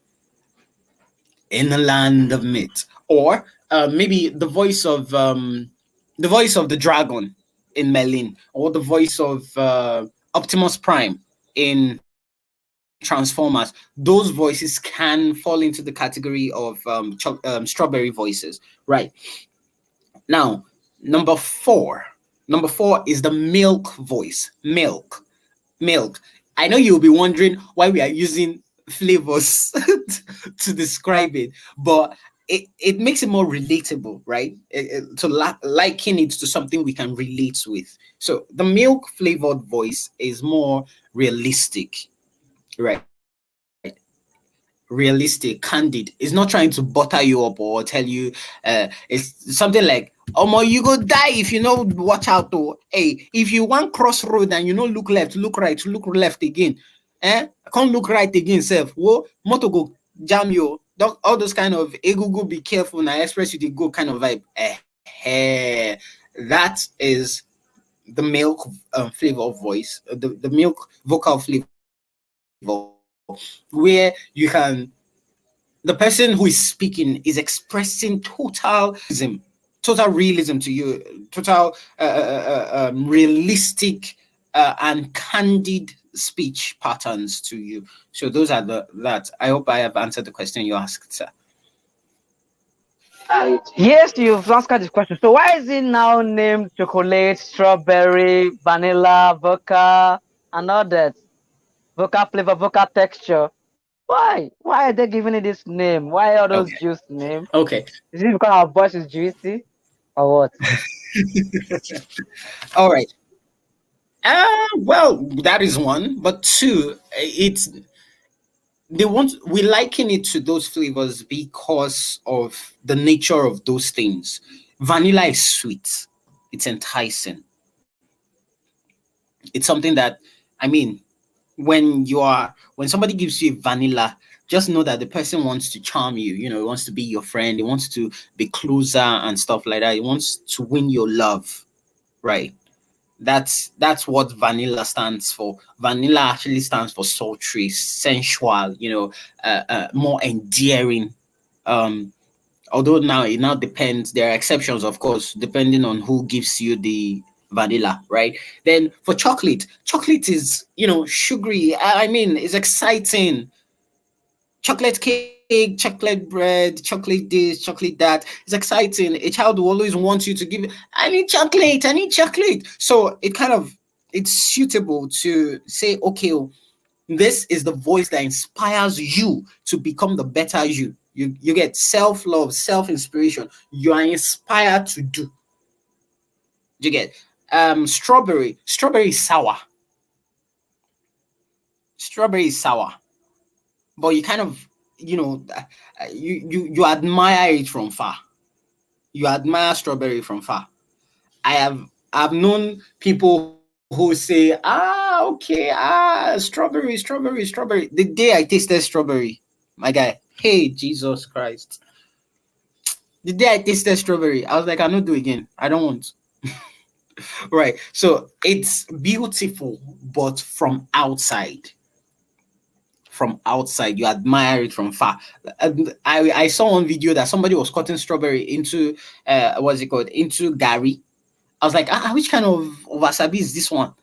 In the land of myth, or maybe the voice of the dragon in Merlin, or the voice of Optimus Prime in Transformers. Those voices can fall into the category of strawberry voices, right? Now, number four is the milk voice. Milk. I know you'll be wondering why we are using flavors to describe it, but it makes it more relatable, right? To liken it to something we can relate with. So the milk flavored voice is more realistic, right? It realistic, candid. It's not trying to butter you up or tell you it's something like, "Omo, you go die if you know watch out though. Hey, if you want cross road and you know look left, look right, look left again, can't look right again, self. Whoa, motor go jam you. All those kind of egugu be careful now, express you the go kind of vibe. That is the milk flavor of voice, the milk vocal flavor, where you can the person who is speaking is expressing total realism to you, total realistic and candid speech patterns to you. So those are the that. I hope I have answered the question you asked, sir. Yes, you've answered this question. So why is it now named chocolate, strawberry, vanilla, vodka, and all that? Vodka flavor, vodka texture. Why? Why are they giving it this name? Why are those Okay. juice name? Okay. Is it because our voice is juicy or what? All right. Well, that is one, but two, it's they want we liken it to those flavors because of the nature of those things. Vanilla is sweet, it's enticing. It's something that, I mean, when somebody gives you vanilla, just know that the person wants to charm you. You know, he wants to be your friend, he wants to be closer and stuff like that. He wants to win your love, right? That's what vanilla stands for. Vanilla actually stands for sultry, sensual, more endearing. Um, Although now it now depends. There are exceptions, of course, depending on who gives you the vanilla, right? Then for chocolate, chocolate is sugary. I mean, it's exciting. Chocolate cake, chocolate bread, chocolate this, chocolate that. It's exciting. A child will always want you to give, I need chocolate, I need chocolate. So it's suitable to say, okay, oh, this is the voice that inspires you to become the better you. You get self-love, self-inspiration. You are inspired to do. You get strawberry. Strawberry is sour. Strawberry is sour. But you kind of, you admire it from far. You admire strawberry from far. I've known people who say, okay, strawberry, strawberry, strawberry. The day I tasted strawberry, my guy, hey Jesus Christ. The day I tasted strawberry, I was like, I don't do again. I don't want. Right. So it's beautiful, but from outside. From outside, you admire it from far. And I saw one video that somebody was cutting strawberry into what's it called? Into Gary. I was like, which kind of wasabi is this one?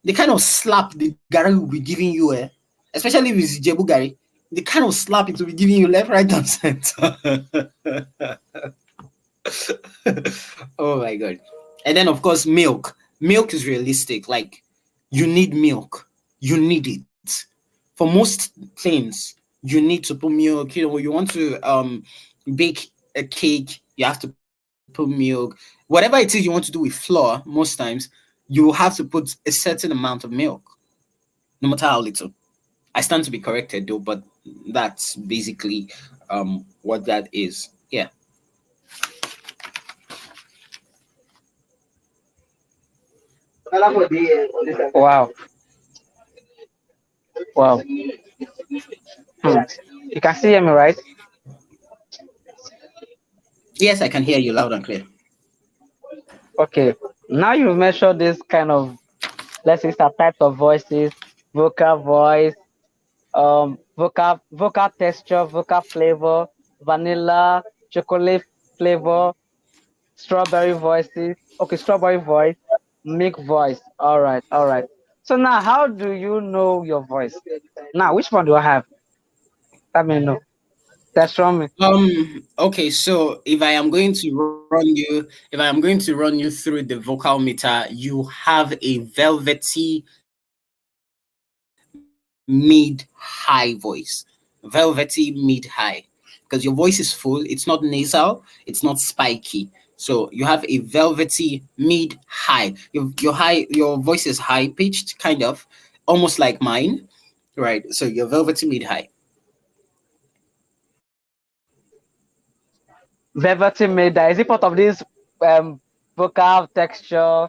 They kind of slap the Gary will be giving you, especially if it's Jebu Gary. They kind of slap it to be giving you left, right, and center. Oh my god. And then of course milk. Milk is realistic. Like you need milk. You need it. For most things, you need to put milk. You want to bake a cake, you have to put milk. Whatever it is you want to do with flour, most times you have to put a certain amount of milk, no matter how little. I stand to be corrected though, but that's basically what that is. Yeah. Wow, wow. Hmm. You can see me, right? Yes, I can hear you loud and clear. Okay. Now you've mentioned this kind of, let's say, some types of voices, vocal voice, vocal texture, vocal flavor, vanilla, chocolate flavor, strawberry voices. Okay, strawberry voice, milk voice. All right, all right. So now, how do you know your voice? Now, which one do I have? Let me know. That's from me. Okay, so if I am going to run you through the vocal meter, you have a velvety mid high voice. Velvety mid high. Because your voice is full, it's not nasal, it's not spiky. So you have a velvety mid high. Your voice is high pitched, kind of, almost like mine, right? So your velvety mid high. Velvety Maida. Is it part of this um vocal texture,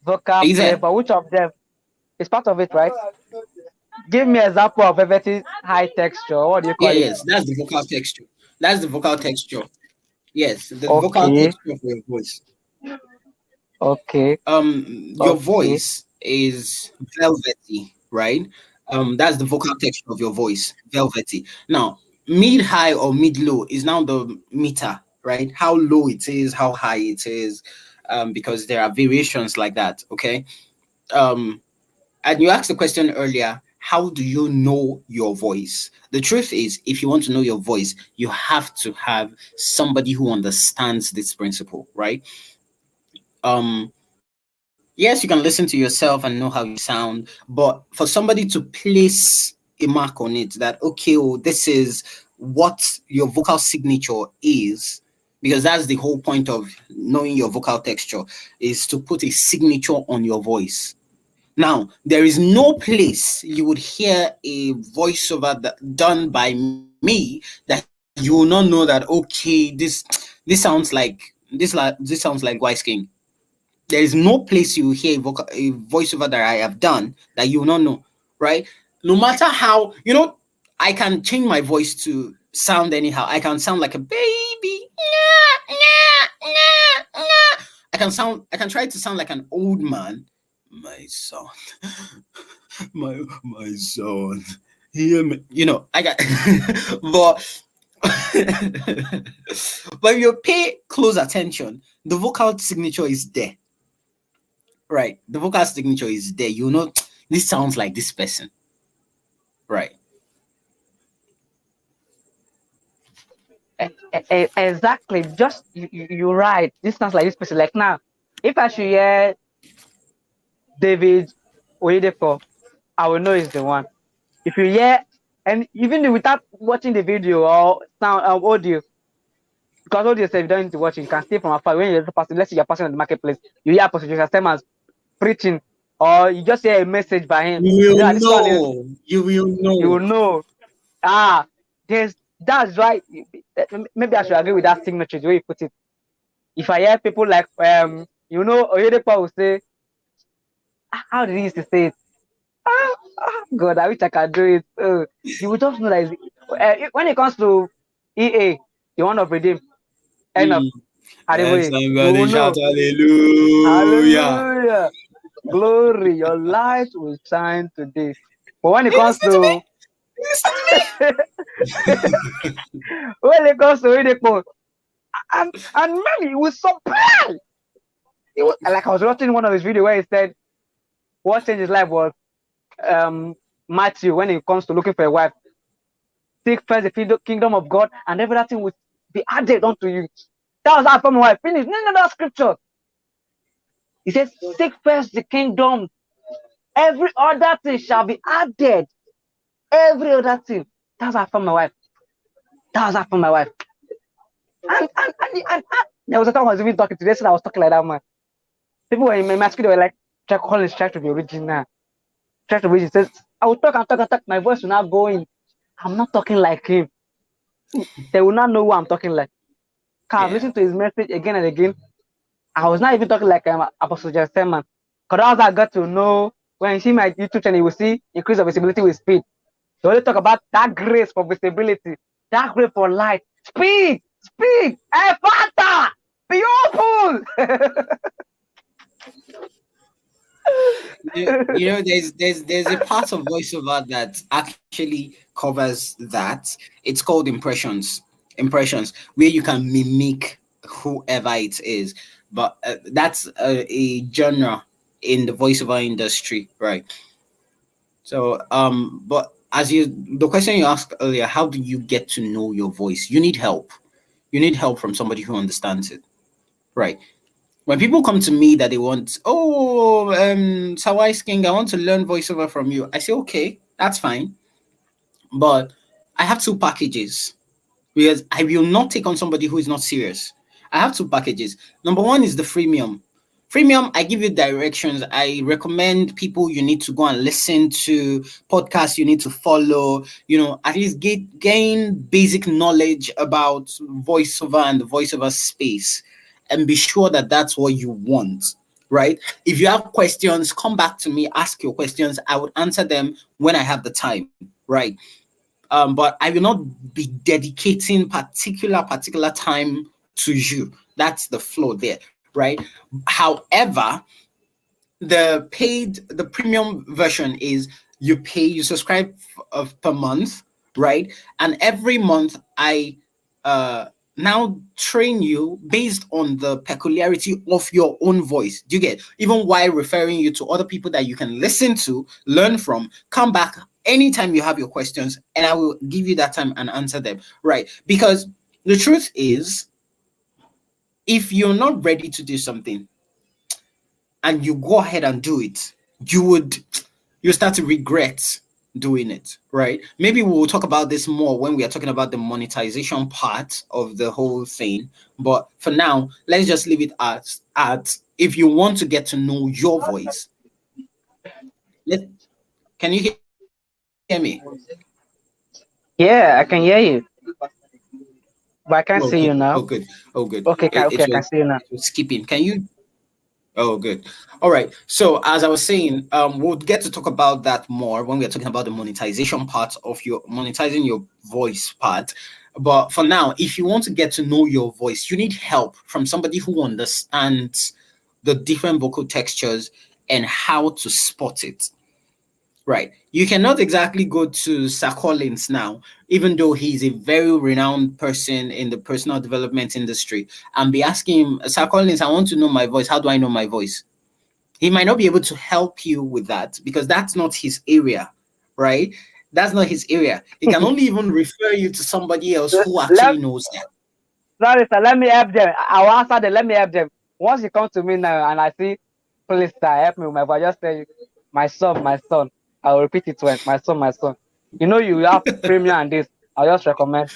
vocal Is it? flavor? Which of them is part of it, right? Give me an example of velvety high texture. What do you Yeah, call it? yes, that's the vocal texture. That's the vocal texture. Yes, the vocal Okay, texture of your voice. okay, Your okay. voice is velvety, right? That's the vocal texture of your voice, velvety. Now, mid high or mid low is now the meter, right? How low it is, how high it is, because there are variations like that. Okay. Um, and you asked the question earlier, how do you know your voice? The truth is, if you want to know your voice, you have to have somebody who understands this principle, right? Yes, you can listen to yourself and know how you sound, but for somebody to place a mark on it that, okay, oh, this is what your vocal signature is, because that's the whole point of knowing your vocal texture, is to put a signature on your voice. Now, there is no place you would hear a voiceover done by me that you will not know that, okay, this sounds like this sounds like Wise King. There is no place you will hear a voiceover that I have done that you will not know, right? No matter how, I can change my voice to sound anyhow. I can sound like a baby. I can try to sound like an old man. My son, my son, hear me. I got, but but if you pay close attention, the vocal signature is there. Right. The vocal signature is there. You know, this sounds like this person. Right. Exactly. Just you're right. This sounds like this person. Like now, if I should hear David Oyedepo, I will know it's the one. If you hear, and even without watching the video or sound audio, because audio said you don't need to watch it, you can see from afar. When you're passing, let's say you're passing on the marketplace, you hear Apostle Jesus Temas preaching, or you just hear a message by him. You You will know, this one is, know. You will you know. will know. Ah, that's right. Maybe I should agree with that signature, the way you put it. If I hear people like, Oyedepo will say, how did he used to say it? God, I wish I could do it. You will just know that when it comes to EA, the one of Redeem, Enoch, Mm. Let Adeboye, you will somebody shout know. hallelujah. Hallelujah. Glory, your light will shine today. But when it You comes listen to me. to You listen to Oyedepo, and man, he was surprised. It was like I was watching one of his videos where he said what changed his life was um Matthew when it comes to looking for a wife. Seek first the kingdom of God, and everything will be added unto you. That was how from my wife. Finish. No, that scripture. He says, seek first the kingdom. Every other thing shall be added. Every other thing. That's how I found my wife. That was how I found my wife. And there was a time I was even talking to this, and I was talking like that, man. People were in my school, they were like, try calling, try to be original. Try to be original. Says, I will talk and talk and talk. My voice will not go in. I'm not talking like him. They will not know who I'm talking like. Cause I've yeah. listened to his message again and again. I was not even talking like Apostle Just man. Because as I got to know, when you see my YouTube channel, you will see increase of visibility with speed. They only talk about that grace for visibility, that grace for light. Speed, speed, Fanta, be open. There's a part of voiceover that actually covers that. It's called impressions. Impressions, where you can mimic whoever it is. But that's a genre in the voiceover industry, right? So, but the question you asked earlier, how do you get to know your voice? You need help. You need help from somebody who understands it, right? When people come to me that they want, oh, Sawai King, I want to learn voiceover from you. I say, okay, that's fine. But I have two packages because I will not take on somebody who is not serious. I have two packages. Number one is the freemium. Freemium, I give you directions. I recommend people you need to go and listen to, podcasts you need to follow, at least gain basic knowledge about voiceover and the voiceover space, and be sure that that's what you want, right? If you have questions, come back to me, ask your questions. I would answer them when I have the time, right? But I will not be dedicating particular time to you. That's the flow there, right? However, the premium version is you subscribe per month, right? And every month I now train you based on the peculiarity of your own voice. Do you get? Even while referring you to other people that you can listen to, learn from, come back anytime you have your questions, and I will give you that time and answer them, right? Because the truth is, if you're not ready to do something and you go ahead and do it, you start to regret doing it, right? Maybe we'll talk about this more when we are talking about the monetization part of the whole thing. But for now, let's just leave it at if you want to get to know your voice. Let Can you hear me? Yeah, I can hear you, but I can't Oh, see good. you now. Oh, good. Oh, good. Okay, It, okay, it I can was see you now. it was skipping. Can you? Oh, good. All right. So as I was saying, we'll get to talk about that more when we're talking about the monetization part of your monetizing your voice part. But for now, if you want to get to know your voice, you need help from somebody who understands the different vocal textures and how to spot it. Right. You cannot exactly go to Sir Collins now, even though he's a very renowned person in the personal development industry, and be asking him, Sir Collins, I want to know my voice. How do I know my voice? He might not be able to help you with that because that's not his area, right? That's not his area. He can only even refer you to somebody else who Let actually knows that. Sorry, sir, let me help them. I'll answer them. Let me help them. Once you come to me now and I see, please, sir, help me with my voice. Just say, my son, my son. I'll repeat it twice. My son, my son. You have premium and this. I'll just recommend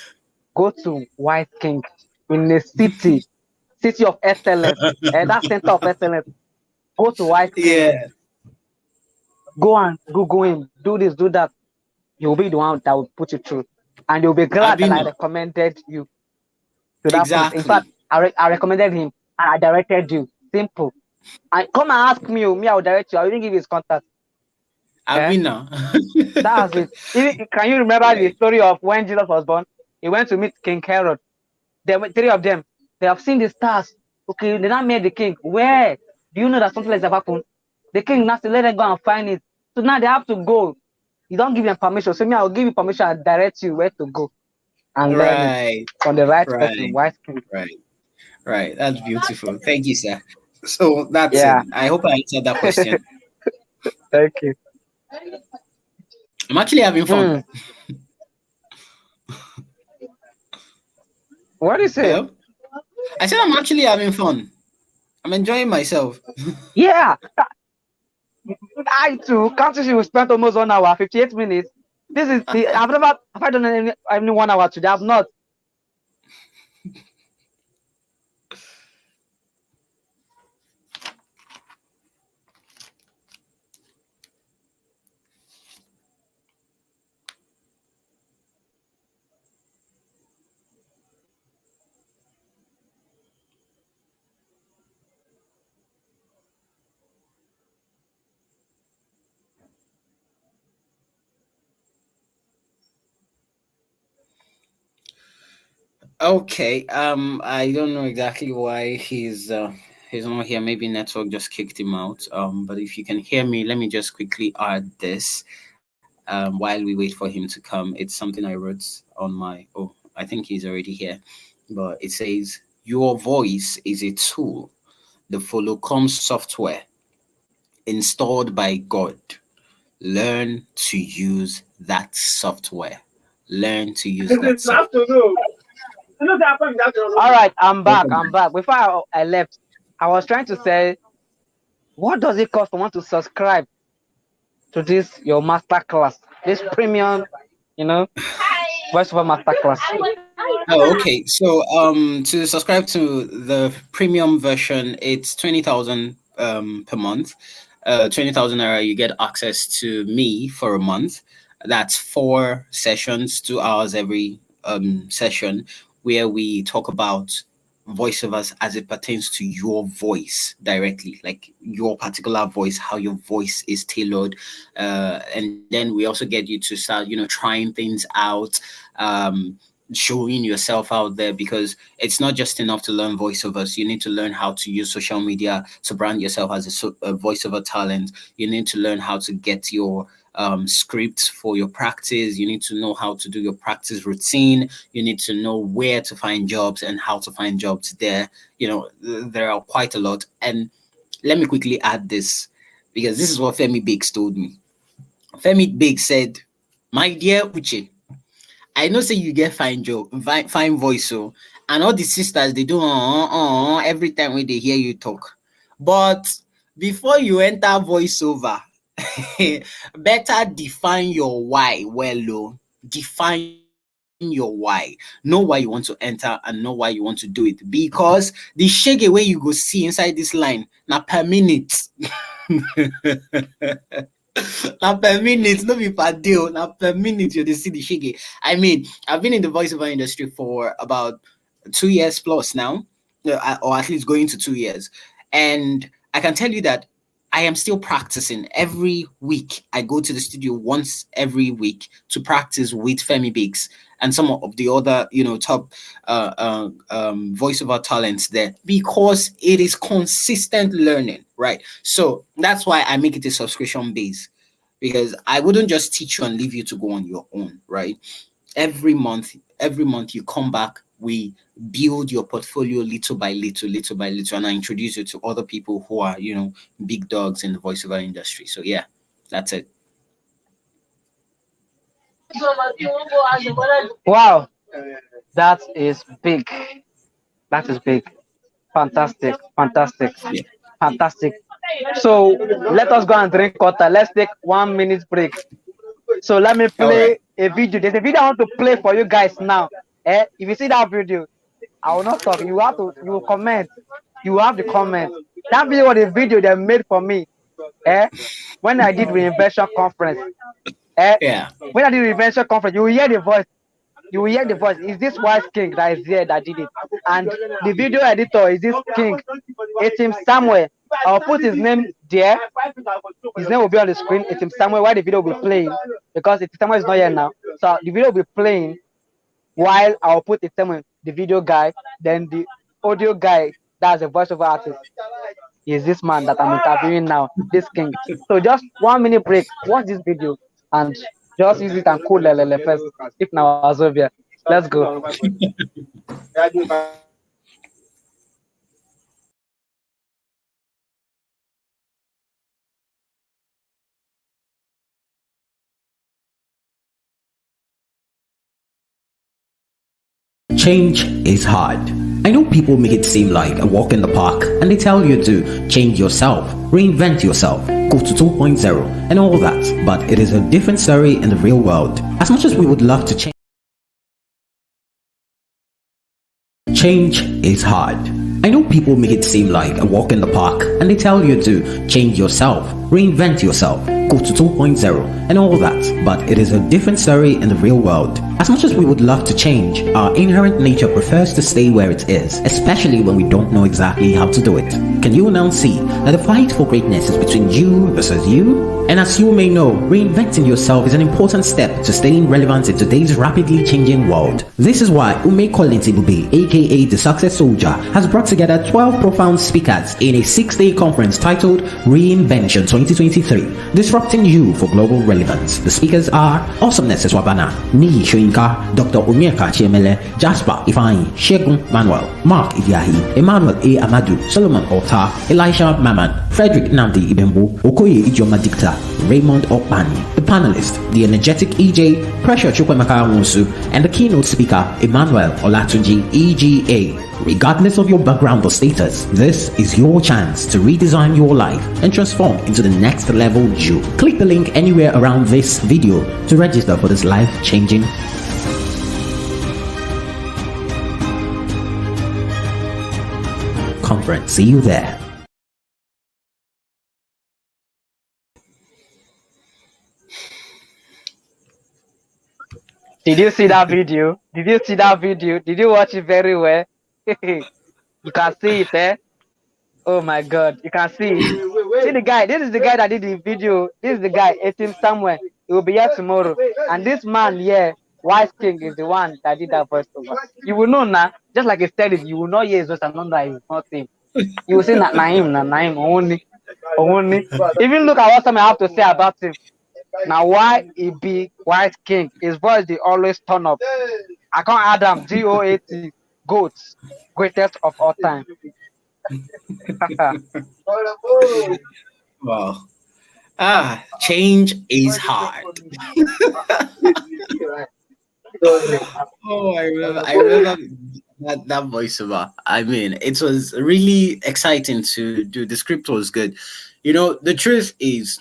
go to White King in a city of excellence. And that center of excellence. Go to White King. Yeah, Go and Google him. Do this, do that. You'll be the one that will put you through. And you'll be glad that I Abina, recommended you to that place. In fact, exactly. I recommended him and I directed you. Simple. And come and ask me, me, I will direct you. I will even give you his contact. Eh? Abina. That's it. Even, can you remember the Right. story of when Jesus was born? He went to meet King Herod. There were three of them. They have seen the stars. Okay, they now met the king. Where? Do you know that something like that happened? The king now said, let them go and find it. So now they have to go. You don't give them permission. So me, I will give you permission and direct you where to go and learn it Right. from the right person, Right. wise king. Right. Right. That's beautiful. Thank you, sir. So that's it. Yeah. I hope I answered that question. Thank you. I'm actually having fun. Hmm. What is it? Hello? I said I'm actually having fun. I'm enjoying myself. Yeah. I too. Can't you see we spent almost 1 hour, 58 minutes? This is the have I done any 1 hour today? I've not. Okay. I don't know exactly why he's not here. Maybe network just kicked him out. But if you can hear me, let me just quickly add this. While we wait for him to come, it's something I wrote on my. Oh, I think he's already here. But it says your voice is a tool, the Folocom software installed by God. Learn to use that software. Learn to use that software. All right, I'm back. Welcome I'm back. back. Before I left, I was trying to say, what does it cost for one to subscribe to this your master class, this premium, you know, voiceover master class? Oh, okay. So to subscribe to the premium version, it's 20,000 per month. 20,000 naira, you get access to me for a month. That's 4 sessions, 2 hours every session, where we talk about voiceovers as it pertains to your voice directly, like your particular voice, how your voice is tailored. And then we also get you to start, trying things out, um, showing yourself out there, because it's not just enough to learn voiceovers. You need to learn how to use social media to brand yourself as a voiceover talent. You need to learn how to get your scripts for your practice. You need to know how to do your practice routine. You need to know where to find jobs and how to find jobs there. There are quite a lot. And let me quickly add this, because this is what Femi Biggs told me. Femi Biggs said, "My dear Uche, I know say you get fine job, fine voice, so, and all the sisters they do every time when they hear you talk. But before you enter voiceover, better define your why well, oh. Define your why. Know why you want to enter and know why you want to do it. Because the shege way you go see inside this line, now per minute." Now per minute, no be per day. Now per minute, you dey see the shege. I mean, I've been in the voiceover industry for about 2 years plus now, or at least going to 2 years, and I can tell you that I am still practicing every week. I go to the studio once every week to practice with Femi Biggs and some of the other, top voiceover talents there, because it is consistent learning, right? So that's why I make it a subscription base, because I wouldn't just teach you and leave you to go on your own, right? Every month you come back, we build your portfolio little by little, and I introduce you to other people who are, big dogs in the voiceover industry. So yeah, that's it. Wow, that is big. That is big. Fantastic, fantastic, Yeah. fantastic. So let us go and drink water. Let's take 1 minute break. So let me All right. play a video. There's a video I want to play for you guys now. If you see that video, I will not talk. You will comment. You will have the comment. That video was a video they made for me. When I did reinvention conference. Yeah. When I did reinvention conference, you will hear the voice. You will hear the voice. Is this wise king that is here that did it? And the video editor is this king. It's him Samuel. I'll put his name there. His name will be on the screen. It's him Samuel while the video will be playing, because it's Samuel is not here now. So the video will be playing while I'll put it Samuel, the video guy, then the audio guy, that's a voiceover artist. Is this man that I'm interviewing now, this king. So just 1 minute break. Watch this video and just use it and cool lele first. If now Azovia. Let's go. Change is hard. I know people make it seem like a walk in the park and they tell you to change yourself, reinvent yourself, go to 2.0 and all that, but it is a different story in the real world. As much as we would love to change is hard. I know people make it seem like a walk in the park and they tell you to change yourself, reinvent yourself, go to 2.0 and all that, but it is a different story in the real world. As much as we would love to change, our inherent nature prefers to stay where it is, especially when we don't know exactly how to do it. Can you now see that the fight for greatness is between you versus you? And as you may know, reinventing yourself is an important step to staying relevant in today's rapidly changing world. This is why Ume Kolintibube, aka the Success Soldier, has brought together 12 profound speakers in a 6-day conference titled Reinvention 2023, Disrupting You for Global Relevance. The speakers are Awesomeness Swabana, Ni Shoinka, Dr. Umieka Chiemele, Jasper Ifeanyi, Shegun Manuel, Mark Idiahi, Emmanuel A. Amadu, Solomon Ota, Elisha Maman, Frederick Namdi Ibembu, Okoye Ijoma Dicta, Raymond Okpani, the panelist, the energetic EJ, Pressure Chukwemeka Wonsu, and the keynote speaker, Emmanuel Olatunji, EGA. Regardless of your background or status, this is your chance to redesign your life and transform into the next level you. Click the link anywhere around this video to register for this life-changing conference. See you there. Did you see that video? Did you see that video? Did you watch it very well? You can see it, eh? Oh my God, you can see it. See the guy. This is the guy that did the video. This is the guy. It's him somewhere. He will be here tomorrow. And this man here, Wise King, is the one that did that voiceover. You will know now. Just like he said it, you will not hear his voice and know that it's not him. You will say Naim, Naim, only, only. Even look at what some I have to say about him. Now, why he be White King? His voice they always turn up. I can't add them. GOAT, goats, greatest of all time. Wow. Change is hard. Oh, I remember that voiceover. I mean, it was really exciting to do. The script was good. You know, the truth is,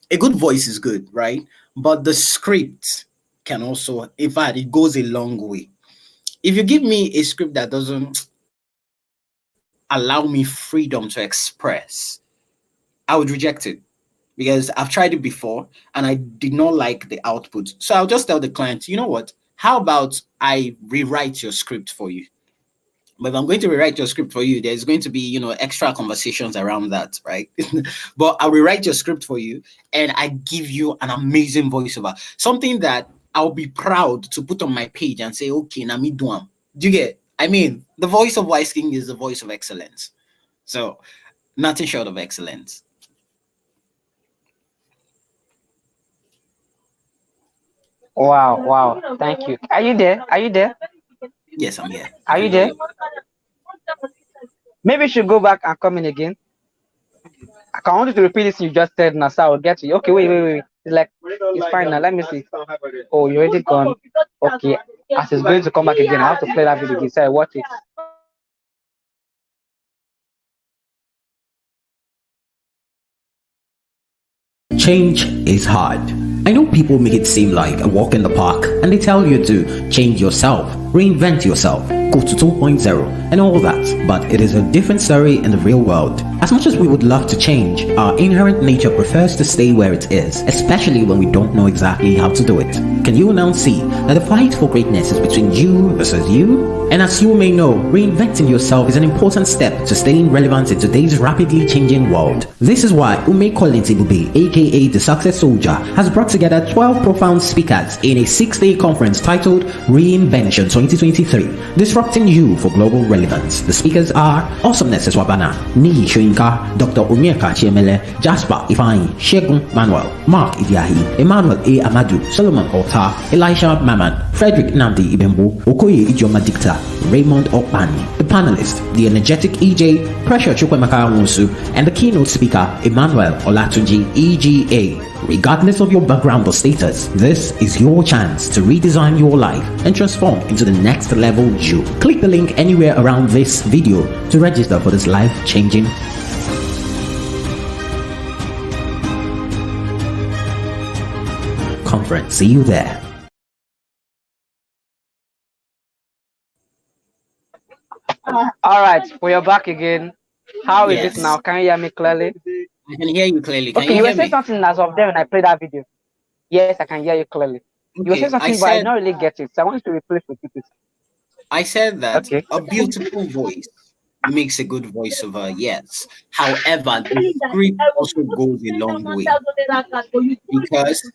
a good voice is good, right? But the script can also, in fact, it goes a long way. If you give me a script that doesn't allow me freedom to express, I would reject it because I've tried it before and I did not like the output. So I'll just tell the client, you know what? How about I rewrite your script for you? But if I'm going to rewrite your script for you, there's going to be, extra conversations around that, right? But I'll rewrite your script for you and I give you an amazing voiceover. Something that I'll be proud to put on my page and say, okay, now me do 'em. Do you get? I mean, the voice of Wise King is the voice of excellence. So nothing short of excellence. Wow, wow. Thank you. Are you there? Are you there? Yes, I'm here. I Are can you hear there? you. Maybe you should go back and come in again. I want you to repeat this you just said now, so I will get to you. Okay, wait. It's like it's fine now. Let me see. Oh, you already gone. Okay. As it's going to come back again, I have to play that video again. So I watch it. Change is hard. I know people make it seem like a walk in the park and they tell you to change yourself, reinvent yourself, go to 2.0 and all that, but it is a different story in the real world. As much as we would love to change, our inherent nature prefers to stay where it is, especially when we don't know exactly how to do it. Can you now see that the fight for greatness is between you versus you? And as you may know, reinventing yourself is an important step to staying relevant in today's rapidly changing world. This is why Ume Kolintibube, aka the Success Soldier, has brought together 12 profound speakers in a 6-day conference titled Reinvention 2023, Disrupting You for Global Relevance. The speakers are Awesomeness Eswabana, Nii Shoyinka, Dr. Umieka Chiemele, Jasper Ifeanyi, Shegun Manuel, Mark Idiahi, Emmanuel A. Amadu, Solomon Ota, Elisha Maman, Frederick Nandi Ibembo, Okoye Ijoma Dicta, Raymond Okpani. The panelist, the energetic EJ, Pressure Chukwemaka Nwusu, and the keynote speaker, Emmanuel Olatunji, EGA. Regardless of your background or status, this is your chance to redesign your life and transform into the next level you. Click the link anywhere around this video to register for this life-changing conference. See you there. All right, we are back again. How is it now? Yes, Can you hear me clearly? I can hear you clearly. Can Okay, you you were hear saying me? something as of then when I played that video. Yes, I can hear you clearly. You were saying Okay, I something, but I did said not really get it. So I want you to replace it. I said that Okay. a beautiful voice makes a good voiceover, yes. However, the script also goes a long way because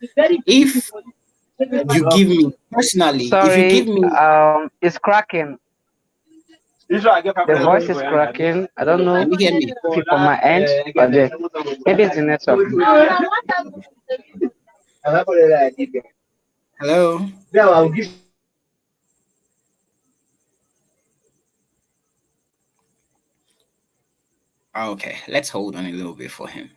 if you give me personally, if you give Sorry, me, it's cracking. The voice is cracking. I don't know can you hear me? if it's from my end, but maybe it's the network. Hello? Okay, let's hold on a little bit for him.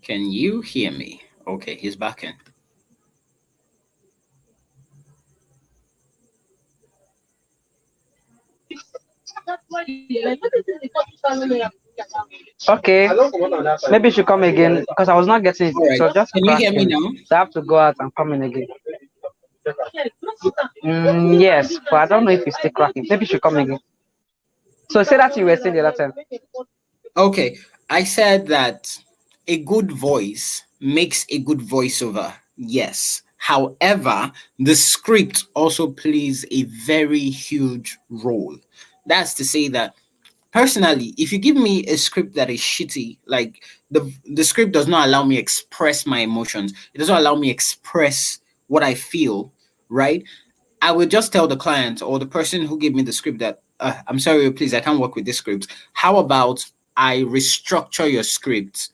Can you hear me? Okay, he's back in. Okay, maybe you should come again because I was not getting it. All It right. was just Can you hear me cracking. now? So I have to go out and come in again. Yes, but I don't know if it's still cracking. Maybe you should come again. So say that you were saying the other time. Okay. I said that a good voice makes a good voiceover. Yes. However, the script also plays a very huge role. That's to say that personally, if you give me a script that is shitty, like the script does not allow me express my emotions, it doesn't allow me express what I feel, right? I would just tell the client or the person who gave me the script that I'm sorry, please, I can't work with this script. How about I restructure your script,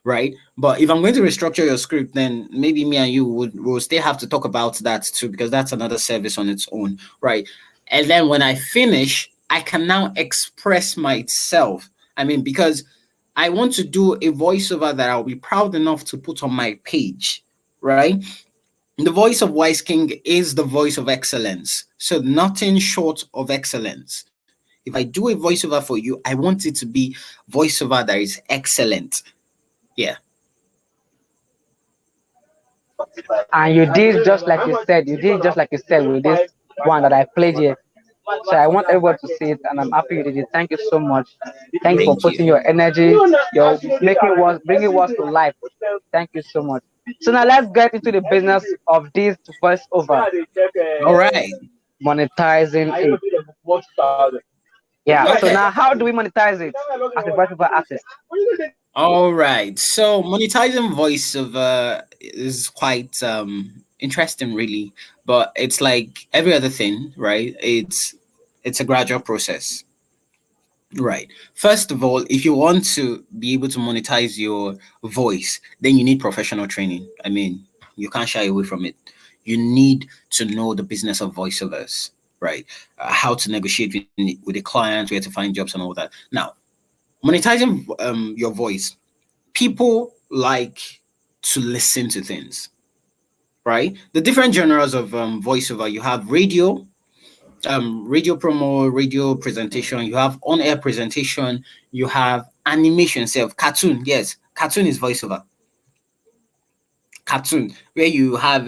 right? But if I'm going to restructure your script, then maybe me and you would will still have to talk about that too, because that's another service on its own, right? And then when I finish, I can now express myself. I mean, because I want to do a voiceover that I'll be proud enough to put on my page, right? The voice of Wise King is the voice of excellence. So nothing short of excellence. If I do a voiceover for you, I want it to be voiceover that is excellent. Yeah. And you did just like you said. You did just like you said with this one that I played here. So I want everyone to see it, and I'm happy you did it. Thank you so much. Thank you for Thank you. putting your energy, your making words, bringing words to life. Thank you so much. So now let's get into the business of this voiceover, All right. monetizing it. Yeah. So Okay. now, how do we monetize it as a voiceover artist? All right. So monetizing voiceover is quite interesting really, but it's like every other thing, right? It's a gradual process. Right. First of all, if you want to be able to monetize your voice, then you need professional training. I mean, you can't shy away from it. You need to know the business of voiceovers, right? How to negotiate with the client, where to find jobs, and all that. Now, monetizing your voice, people like to listen to things, right? The different genres of voiceover, you have radio promo, radio presentation, you have on-air presentation, you have animation self, cartoon. Yes, cartoon is voiceover. Cartoon, where you have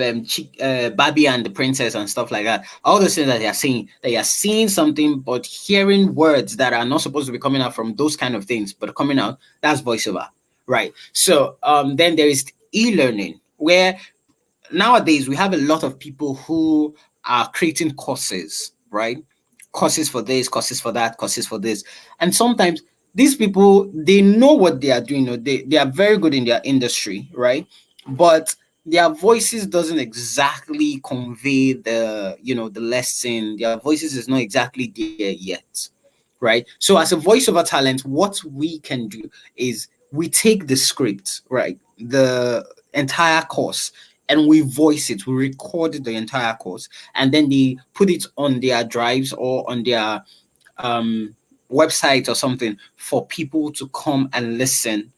Barbie and the princess and stuff like that. All those things that they are seeing something, but hearing words that are not supposed to be coming out from those kind of things, but coming out, that's voiceover. Right. So then there is e-learning, where nowadays we have a lot of people who are creating courses, right? Courses for this, courses for that, courses for this. And sometimes these people, they know what they are doing, or they are very good in their industry, right? But their voices doesn't exactly convey the lesson. Their voices is not exactly there yet, right? So as a voiceover talent, what we can do is we take the script, right? The entire course, and we voice it, we record the entire course, and then they put it on their drives or on their um, website or something for people to come and listen.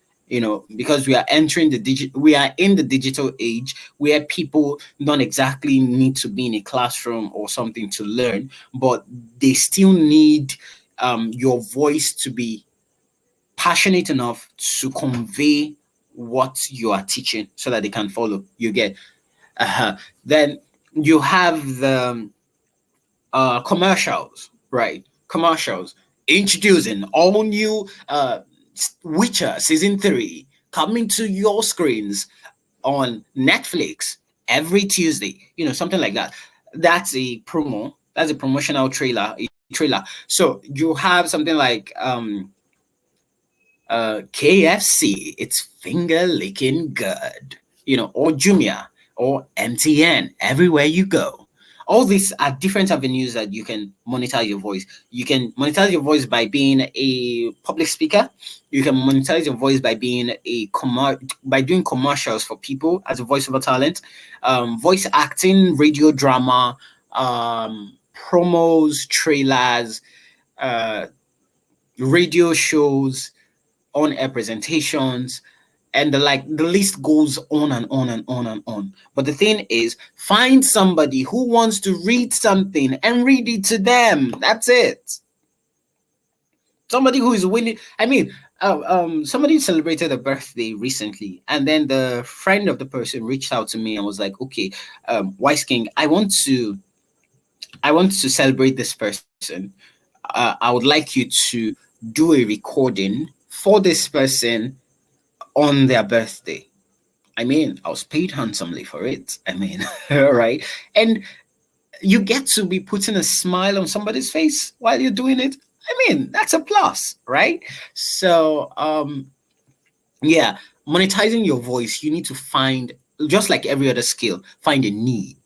Because we are in the digital age where people don't exactly need to be in a classroom or something to learn, but they still need your voice to be passionate enough to convey what you are teaching so that they can follow. You get. Then you have the commercials, right? Commercials introducing all new Witcher season 3 coming to your screens on Netflix every Tuesday. Something like that. That's a promo. That's a promotional trailer. A trailer. So you have something like KFC, it's finger licking good, or Jumia or MTN, everywhere you go. All these are different avenues that you can monetize your voice. You can monetize your voice by being a public speaker. You can monetize your voice by being by doing commercials for people as a voiceover talent, voice acting, radio drama, promos, trailers, uh, radio shows, on-air presentations, and the list goes on and on and on and on. But the thing is, find somebody who wants to read something and read it to them. That's it. Somebody who is willing. I mean, somebody celebrated a birthday recently, and then the friend of the person reached out to me and was like, "Okay, Wise King, I want to celebrate this person. I would like you to do a recording for this person on their birthday." I mean, I was paid handsomely for it. I mean, right? And you get to be putting a smile on somebody's face while you're doing it. I mean, that's a plus, right? So, yeah, monetizing your voice, you need to find, just like every other skill, find a need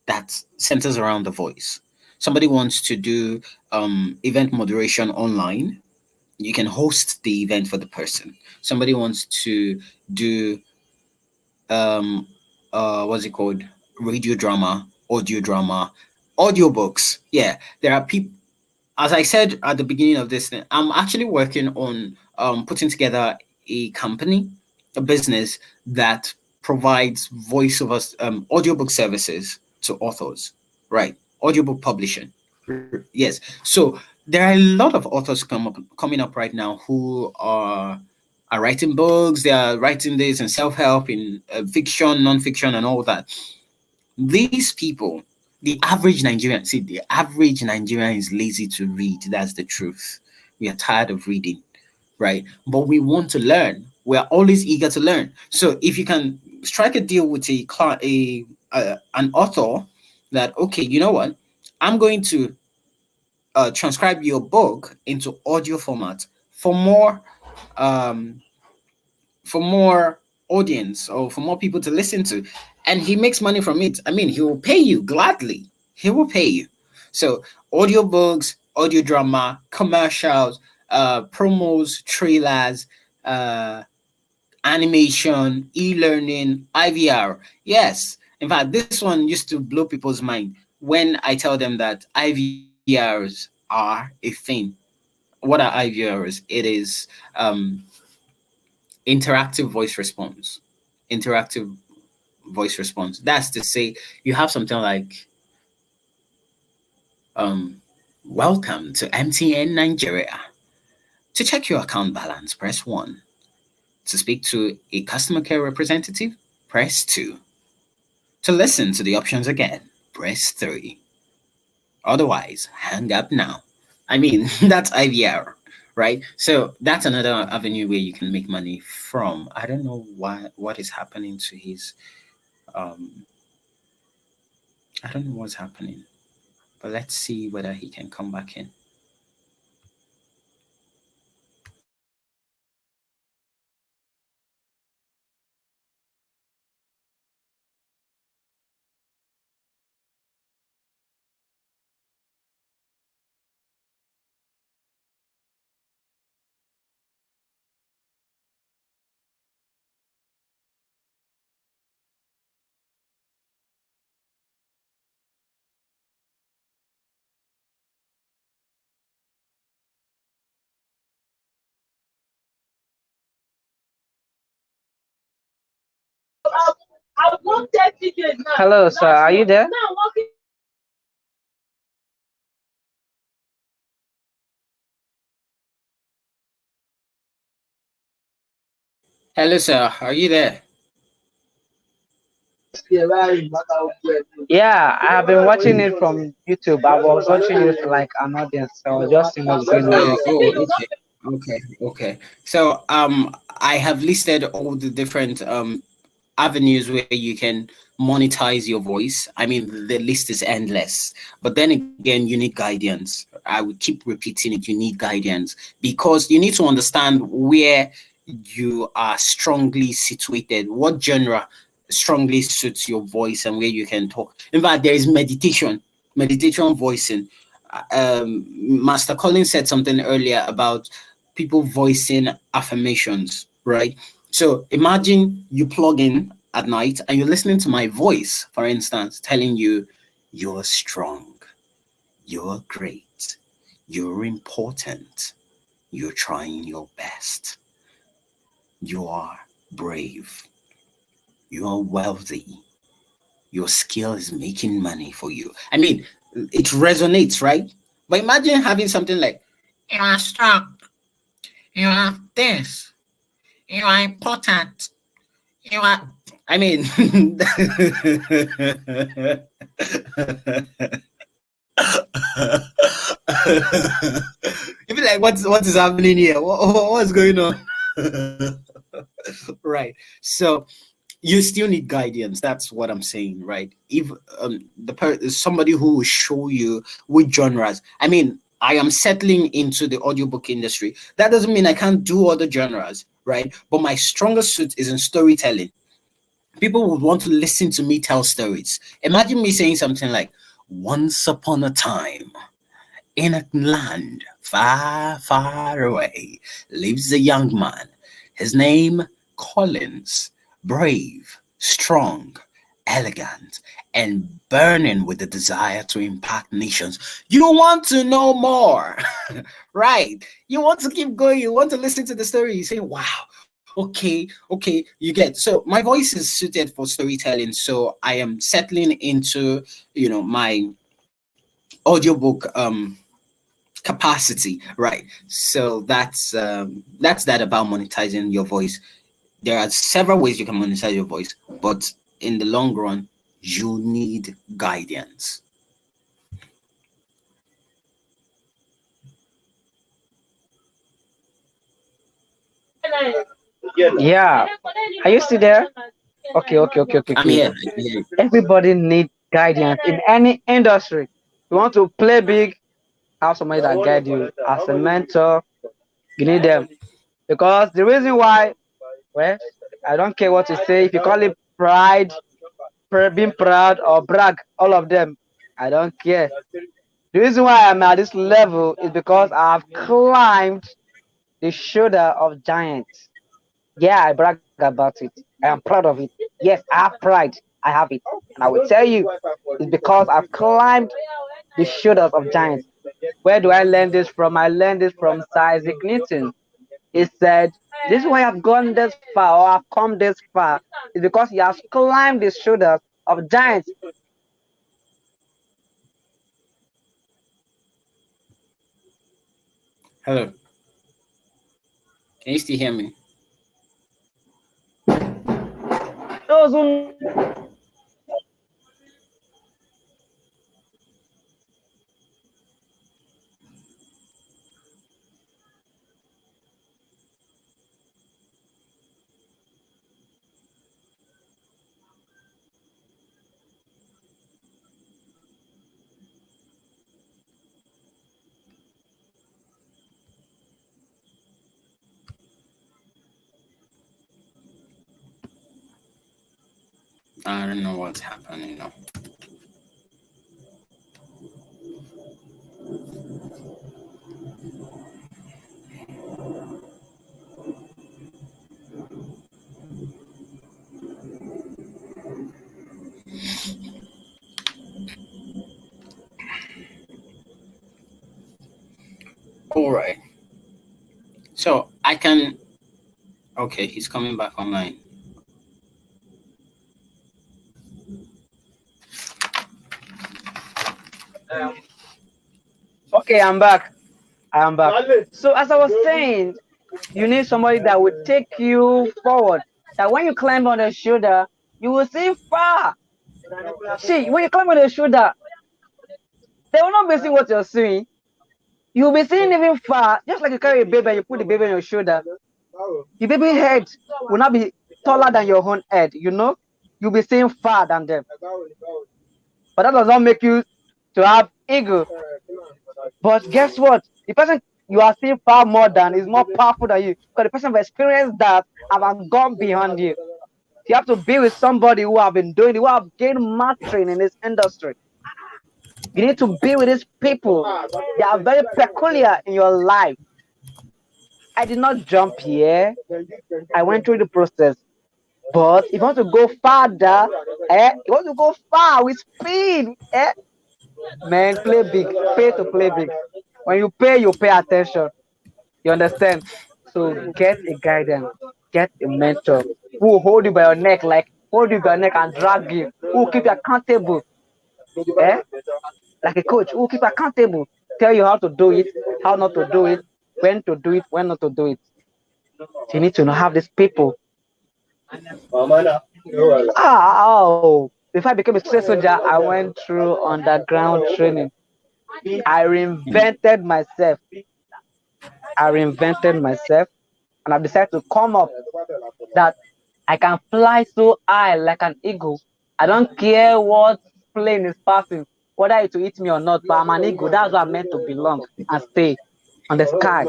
that centers around the voice. Somebody wants to do event moderation online, you can host the event for the person. Somebody wants to do what's it called, radio drama, audiobooks. Yeah, there are people, as I said at the beginning of this thing, I'm actually working on putting together a company, a business that provides voiceover audiobook services to authors, right? Audiobook publishing. Yes. So there are a lot of authors coming up right now who are writing books. They are writing this in self help, in fiction, non-fiction, and all that. These people, the average Nigerian, see, the average Nigerian is lazy to read. That's the truth. We are tired of reading, right? But we want to learn. We are always eager to learn. So if you can strike a deal with an author that, okay, you know what, I'm going to transcribe your book into audio format for um, more audience, or for more people to listen to, and he makes money from it. I mean, he will pay you gladly. He will pay you. So audiobooks, audio drama, commercials, promos, trailers, uh, animation, e-learning, IVR. Yes. In fact, this one used to blow people's mind when I tell them that IVRs are a thing. What are IVRs? It is interactive voice response. Interactive voice response. That's to say, you have something like, um, welcome to MTN Nigeria. To check your account balance, press 1. To speak to a customer care representative, press 2. To listen to the options again, press 3. Otherwise, hang up now. I mean, that's IVR, right? So that's another avenue where you can make money from. I don't know what is happening to his um I don't know what's happening, but let's see whether he can come back in. Hello, sir. Are you there? Hello, sir. Are you there? Yeah, I have been watching it from YouTube. I was watching it like an audience, so I was just seeing what's going on. Okay. So I have listed all the different avenues where you can monetize your voice. I mean, the list is endless. But then again, you need guidance. I would keep repeating it. You need guidance because you need to understand where you are strongly situated, what genre strongly suits your voice, and where you can talk. In fact, there is meditation voicing. Master Collins said something earlier about people voicing affirmations, right? So imagine you plug in at night and you're listening to my voice, for instance, telling you you're strong, you're great, you're important, you're trying your best, you are brave, you're wealthy, your skill is making money for you. I mean, it resonates, right? But imagine having something like, You are strong. You have this. You are important. You are. I mean, you be like, what is happening here? What's going on? Right. So you still need guidance. That's what I'm saying, right? If somebody who will show you which genres. I mean, I am settling into the audiobook industry. That doesn't mean I can't do other genres, right? But my strongest suit is in storytelling. People would want to listen to me tell stories. Imagine me saying something like, "Once upon a time, in a land far, far away, lives a young man. His name Collins, brave, strong, elegant, and burning with the desire to impact nations." You want to know more, right? You want to keep going. You want to listen to the story. You say, "Wow, okay, you get." So my voice is suited for storytelling. So I am settling into, my audiobook capacity, right? So that's that about monetizing your voice. There are several ways you can monetize your voice, but in the long run you need guidance. Yeah. Are you still there? Okay, okay, okay, okay, I'm okay. here. I'm here. Everybody needs guidance in any industry. You want to play big, have somebody that guide you as a mentor. You need them because the reason why, well, I don't care what you say. If you call it pride, being proud or brag, all of them, I don't care. The reason why I'm at this level is because I've climbed the shoulder of giants. Yeah, I brag about it. I am proud of it. Yes, I have pride. I have it. And I will tell you, it's because I've climbed the shoulders of giants. Where do I learn this from? I learned this from Sir Isaac Newton. He said, "This is why I've gone this far or I've come this far. Is because he has climbed the shoulders of giants." Hello, can you still hear me? Those who I don't know what's happening now. All right, so I can. Okay, he's coming back online. Okay, I'm back. I am back. So as I was saying, you need somebody that will take you forward. That when you climb on the shoulder, you will see far. See, when you climb on the shoulder, they will not be seeing what you're seeing. You'll be seeing even far, just like you carry a baby and you put the baby on your shoulder. The baby head will not be taller than your own head, you know? You'll be seeing far than them. But that does not make you to have ego. But guess what? The person you are seeing far more than is more powerful than you because the person have experienced that and have gone beyond you. You have to be with somebody who have been doing it, who have gained mastery in this industry. You need to be with these people. They are very peculiar in your life. I did not jump here. I went through the process. But if you want to go farther, you want to go far with speed, man, play big. Pay to play big. When you pay attention. You understand? So get a guidance, get a mentor who will hold you by your neck, like hold you by your neck and drag you, who will keep you accountable, eh? Like a coach who will keep you accountable. tell you how to do it, how not to do it, when to do it, when not to do it. You need to know have these people. Oh, before I became a street soldier, I went through underground training. I reinvented myself. And I've decided to come up that I can fly so high like an eagle. I don't care what plane is passing, whether it will hit me or not, but I'm an eagle. That's what I'm meant to belong and stay on the sky.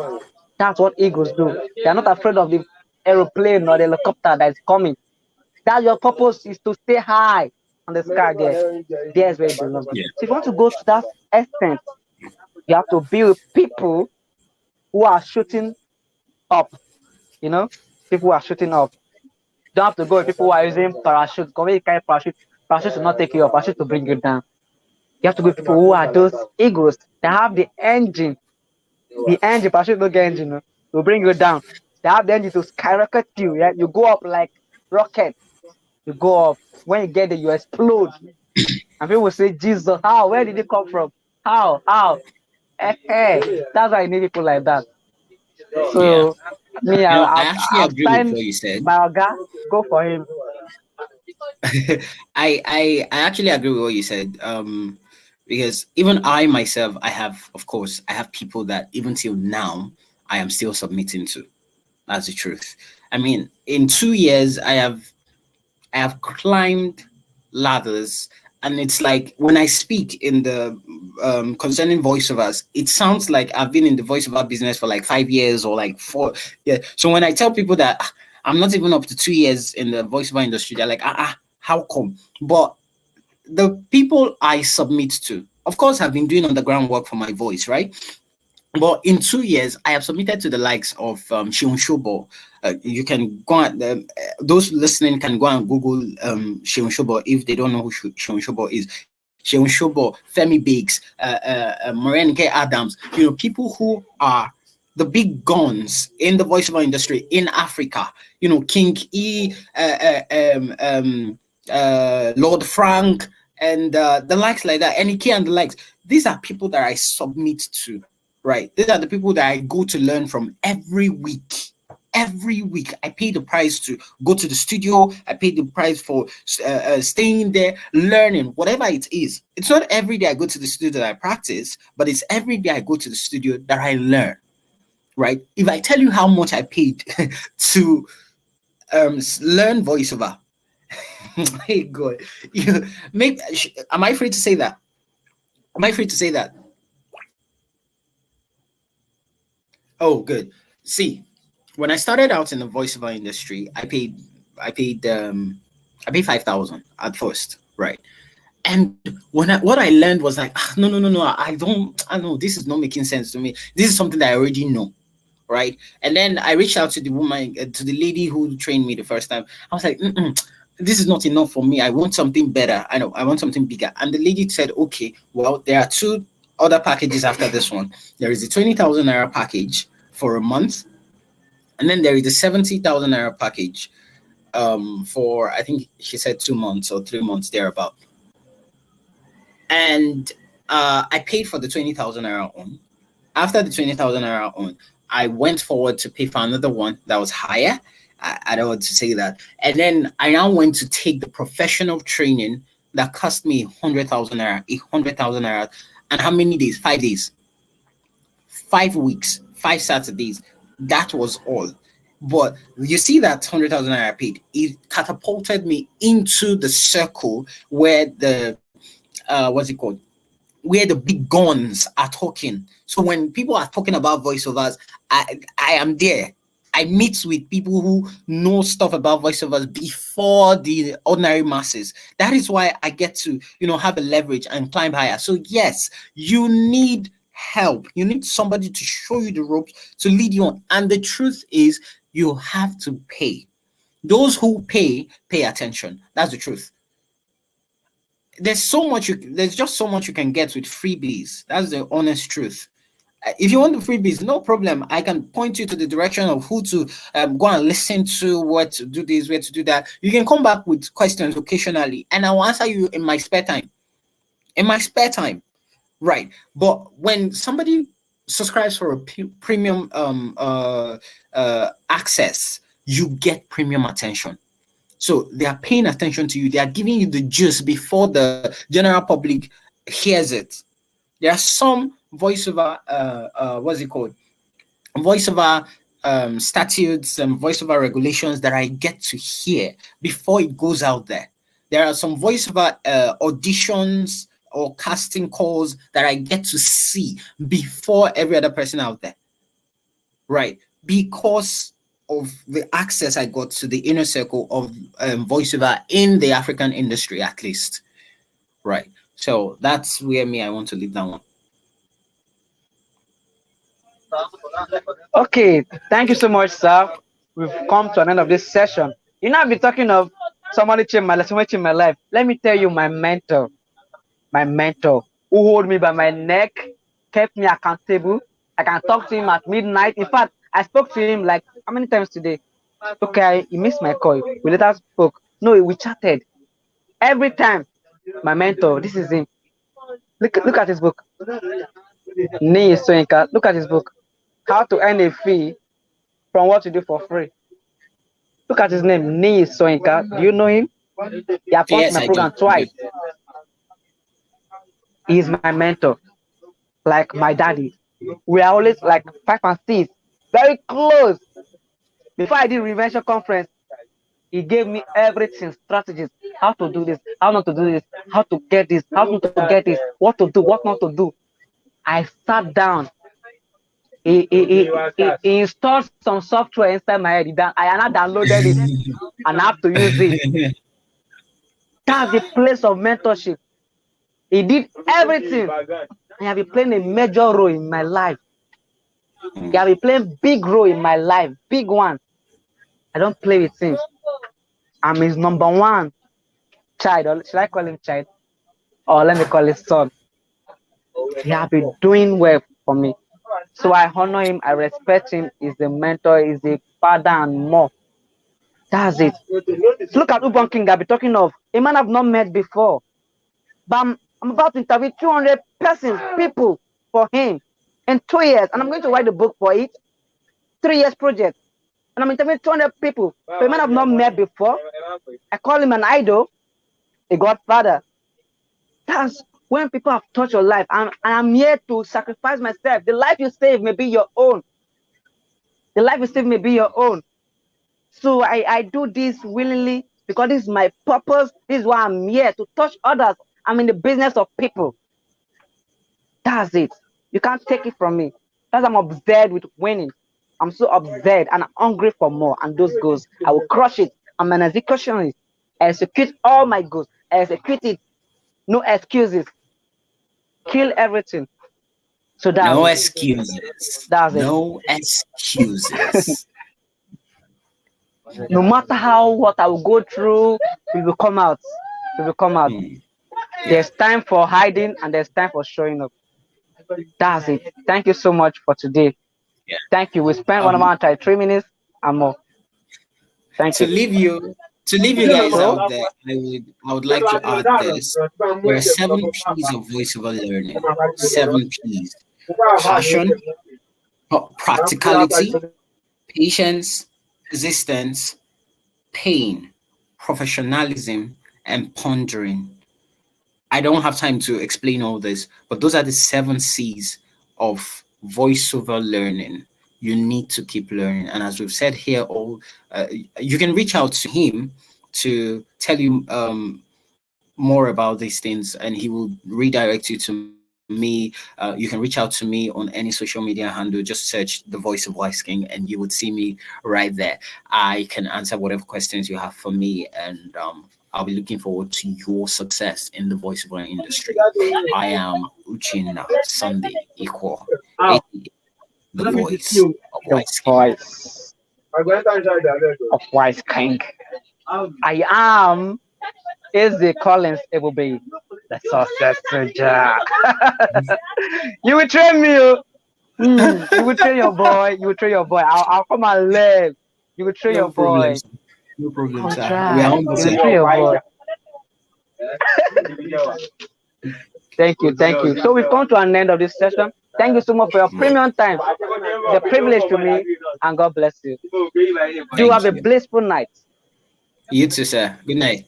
That's what eagles do. They're not afraid of the aeroplane or the helicopter that is coming. That your purpose is to stay high on the sky there. There's where you belong. So Yeah. if you want to go to that extent, you have to be with people who are shooting up, you know, people who are shooting up. You don't have to go with people who are using parachute. Because when you carry parachute will not take you up, parachute to bring you down. You have to go with people who are those eagles that have the engine. The engine, parachute don't get engine, no, will bring you down. They have the engine to skyrocket you. Yeah, you go up like rocket. You go up. When you get there, you explode. And people will say, Jesus, how? Where did it come from? How? How? That's why I need people like that. Yeah. So me, I actually I've agree with signed what you said. my Oga. Go for him. I actually agree with what you said. Because even I myself, I have, of course, I have people that even till now I am still submitting to. That's the truth. I mean, in 2 years, I have climbed ladders, and it's like when I speak in the concerning voiceovers, it sounds like I've been in the voiceover business for like 5 years or like four. Yeah. So when I tell people that I'm not even up to 2 years in the voiceover industry, they're like, how come? But the people I submit to, of course, have been doing underground work for my voice, right? But in 2 years, I have submitted to the likes of Shion Shobo. You can go and those listening can go and Google Shion Shobo if they don't know who Shion Shobo is. Shion Shobo, Femi Biggs, Morenike Adams. You know, people who are the big guns in the voiceover industry in Africa. You know, King E, Lord Frank, and the likes like that, Anike and the likes. These are people that I submit to, right? These are the people that I go to learn from every week. Every week, I pay the price to go to the studio. I pay the price for staying there, learning, whatever it is. It's not every day I go to the studio that I practice, but it's every day I go to the studio that I learn, right? If I tell you how much I paid to learn voiceover, hey God, you maybe am I free to say that? Am I free to say that? Oh, good. See, when I started out in the voiceover industry, I paid I paid 5,000 at first, right? And what I learned was like, no, no, no, no, I know this is not making sense to me. This is something that I already know, right? And then I reached out to the woman, to the lady who trained me the first time. I was like, this is not enough for me. I want something better. I know I want something bigger. And the lady said, okay, well, there are two other packages after this one. There is the 20,000 naira package for a month, and then there is the 70,000 naira package for, I think she said 2 months or 3 months thereabout. And I paid for the 20,000 naira on. After the 20,000 naira on, I went forward to pay for another one that was higher. I don't want to say that. And then I now went to take the professional training that cost me 100,000 naira, 100,000 naira. And how many days? 5 days, 5 weeks, 5 Saturdays. That was all. But you see that 100,000 naira I paid, it catapulted me into the circle where the what's it called? Where the big guns are talking. So when people are talking about voiceovers, I am there. I meet with people who know stuff about voiceovers before the ordinary masses. That is why I get to, have a leverage and climb higher. So yes, you need help. You need somebody to show you the ropes, to lead you on. And the truth is, you have to pay. Those who pay attention. That's the truth. There's just so much you can get with freebies. That's the honest truth. If you want the freebies, no problem. I can point you to the direction of who to go and listen to, what to do this, where to do that. You can come back with questions occasionally, and I will answer you in my spare time. In my spare time. Right. But when somebody subscribes for a premium access, you get premium attention. So they are paying attention to you. They are giving you the juice before the general public hears it. There are some voiceover, what's it called? Voiceover statutes and voiceover regulations that I get to hear before it goes out there. There are some voiceover auditions or casting calls that I get to see before every other person out there, right? Because of the access I got to the inner circle of voiceover in the African industry, at least, right? So that's where me I want to leave that one. Okay, thank you so much, sir. We've come to an end of this session. You know, I've been talking of somebody changed my life, somebody changed my life. Let me tell you, my mentor, who hold me by my neck, kept me accountable. I can talk to him at midnight. In fact, I spoke to him like how many times today? Okay, he missed my call. We later spoke. No, we chatted every time. My mentor, this is him. Look at his book. Nee Soinka. Look at his book. How to earn a fee from what you do for free. Look at his name, Nee Soinka. Do you know him? He has come to Yes, my I do. program twice. He is my mentor, like my daddy. We are always like 5 and 6, very close. Before I did Revention Conference, he gave me everything, strategies, how to do this, how not to do this, how to get this, how not to get this, what to do, what not to do. I sat down. He installed some software inside my head. I now downloaded it and I have to use it. That's the place of mentorship. He did everything. He has been playing a major role in my life. He has been playing big role in my life, big one. I don't play with him. I'm his number one child. Or should I call him child? Or let me call him son. He has been doing well for me. So I honor him, I respect him. He's the mentor, he's the father and more. That's it. Look at Ubon King I've been talking of. A man I've not met before. But I'm about to interview 200 persons, people for him in 2 years. And I'm going to write a book for it. 3 years project. And I'm interviewing 200 people. So a man I've not met before. I call him an idol, a godfather. That's when people have touched your life. And I'm here to sacrifice myself. The life you save may be your own. The life you save may be your own. So I do this willingly because this is my purpose. This is why I'm here, to touch others. I'm in the business of people. That's it. You can't take it from me. Because I'm obsessed with winning. I'm so obsessed and I'm hungry for more. And those goals, I will crush it. I'm an executionist. I execute all my goals. I execute it. No excuses. Kill everything. So that's No it. excuses. That's no excuses. No matter what I will go through, we will come out. We will come out. Yeah. There's time for hiding and there's time for showing up. That's it. Thank you so much for today. Yeah. Thank you. We spent 1 hour and 3 minutes and more. Thank To you. leave you guys out there, I would like to add this. There are 7 P's of voiceover learning. 7 P's: passion, practicality, patience, persistence, pain, professionalism, and pondering. I don't have time to explain all this, but those are the 7 C's of voiceover learning. You need to keep learning, and as we've said here, you can reach out to him to tell you more about these things, and he will redirect you to me. You can reach out to me on any social media handle. Just search the Voice of Wise King, and you would see me right there. I can answer whatever questions you have for me, and I'll be looking forward to your success in the voiceover industry. I am Uchenna Sunday Equal, the voice of The Wise King. voice of Wise King. I am Izzy Collins Ebube, the success soldier. You will train me. You will train your boy. You will train your boy. I'll come and learn. You will train No your boy. problem, sir. No problem, Come sir. try. We are You on the will same. train your boy. Thank you, thank you. So we've come to an end of this session. Thank you so much for your premium time. The privilege to me, and God bless you. Do have Thank a you. blissful night. You too, sir. Good night.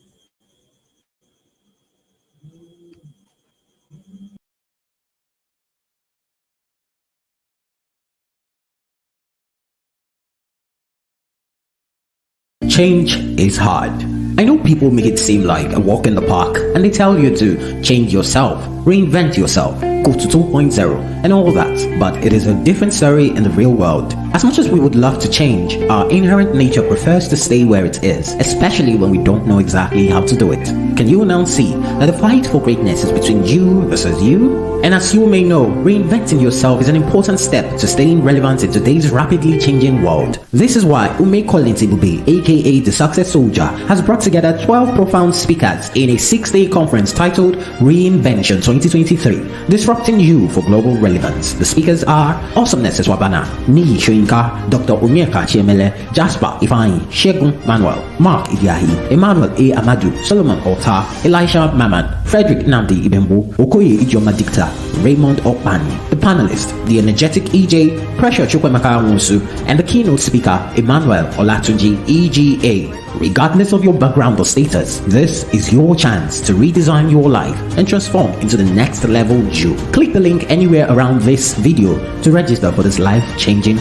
Change is hard. I know people make it seem like a walk in the park and they tell you to change yourself, reinvent yourself, go to 2.0 and all that, but it is a different story in the real world. As much as we would love to change, our inherent nature prefers to stay where it is, especially when we don't know exactly how to do it. Can you now see that the fight for greatness is between you versus you? And as you may know, reinventing yourself is an important step to staying relevant in today's rapidly changing world. This is why Ume Kolintibube, aka the Success Soldier, has brought together 12 profound speakers in a 6-day conference titled Reinvention 2023, Disrupting You for Global Relevance. The speakers are Awesomeness Eswabana, Niyi Shoyinka, Dr. Onyeka Chiemele, Jasper Ifeanyi, Shegun Manuel, Mark Idiahi, Emmanuel A. Amadu, Solomon Ota, Elisha Maman, Frederick Namdi Ibembu, Okoye Ijoma Dicta, Raymond Okpani, the panelist, the energetic EJ, Pressure Chukwemaka Wonsu, and the keynote speaker, Emmanuel Olatunji, EGA. Regardless of your background or status, this is your chance to redesign your life and transform into the next level you. Click the link anywhere around this video to register for this life-changing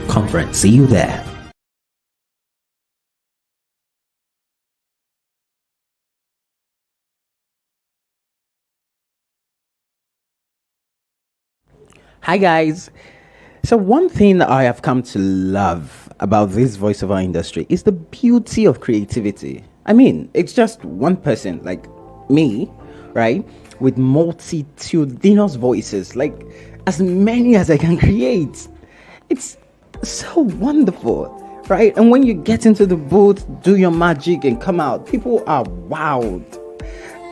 conference. See you there. Hi guys. So one thing that I have come to love about this voiceover industry is the beauty of creativity. I mean, it's just one person like me, right? With multitudinous voices, like as many as I can create. It's so wonderful, right? And when you get into the booth, do your magic and come out, people are wowed.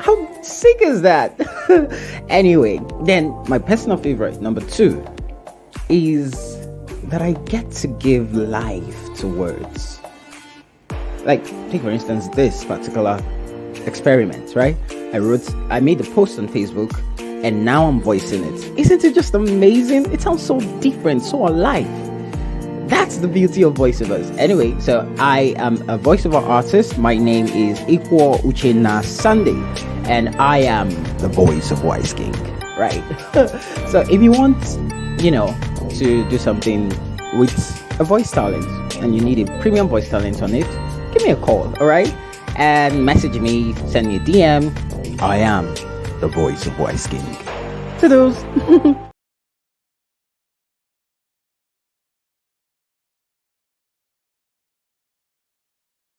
How sick is that? Anyway, then my personal favorite, number 2, is that I get to give life to words. Like, take for instance this particular experiment, right? I made a post on Facebook and now I'm voicing it. Isn't it just amazing? It sounds so different, so alive. That's the beauty of voiceovers. Anyway, so I am a voiceover artist. My name is Ikwo Uchenna Sunday, and I am the voice of Wise King, right? So if you want, to do something with a voice talent and you need a premium voice talent on it, give me a call, all right? And message me, send me a DM. I am the voice of Wise King. To those.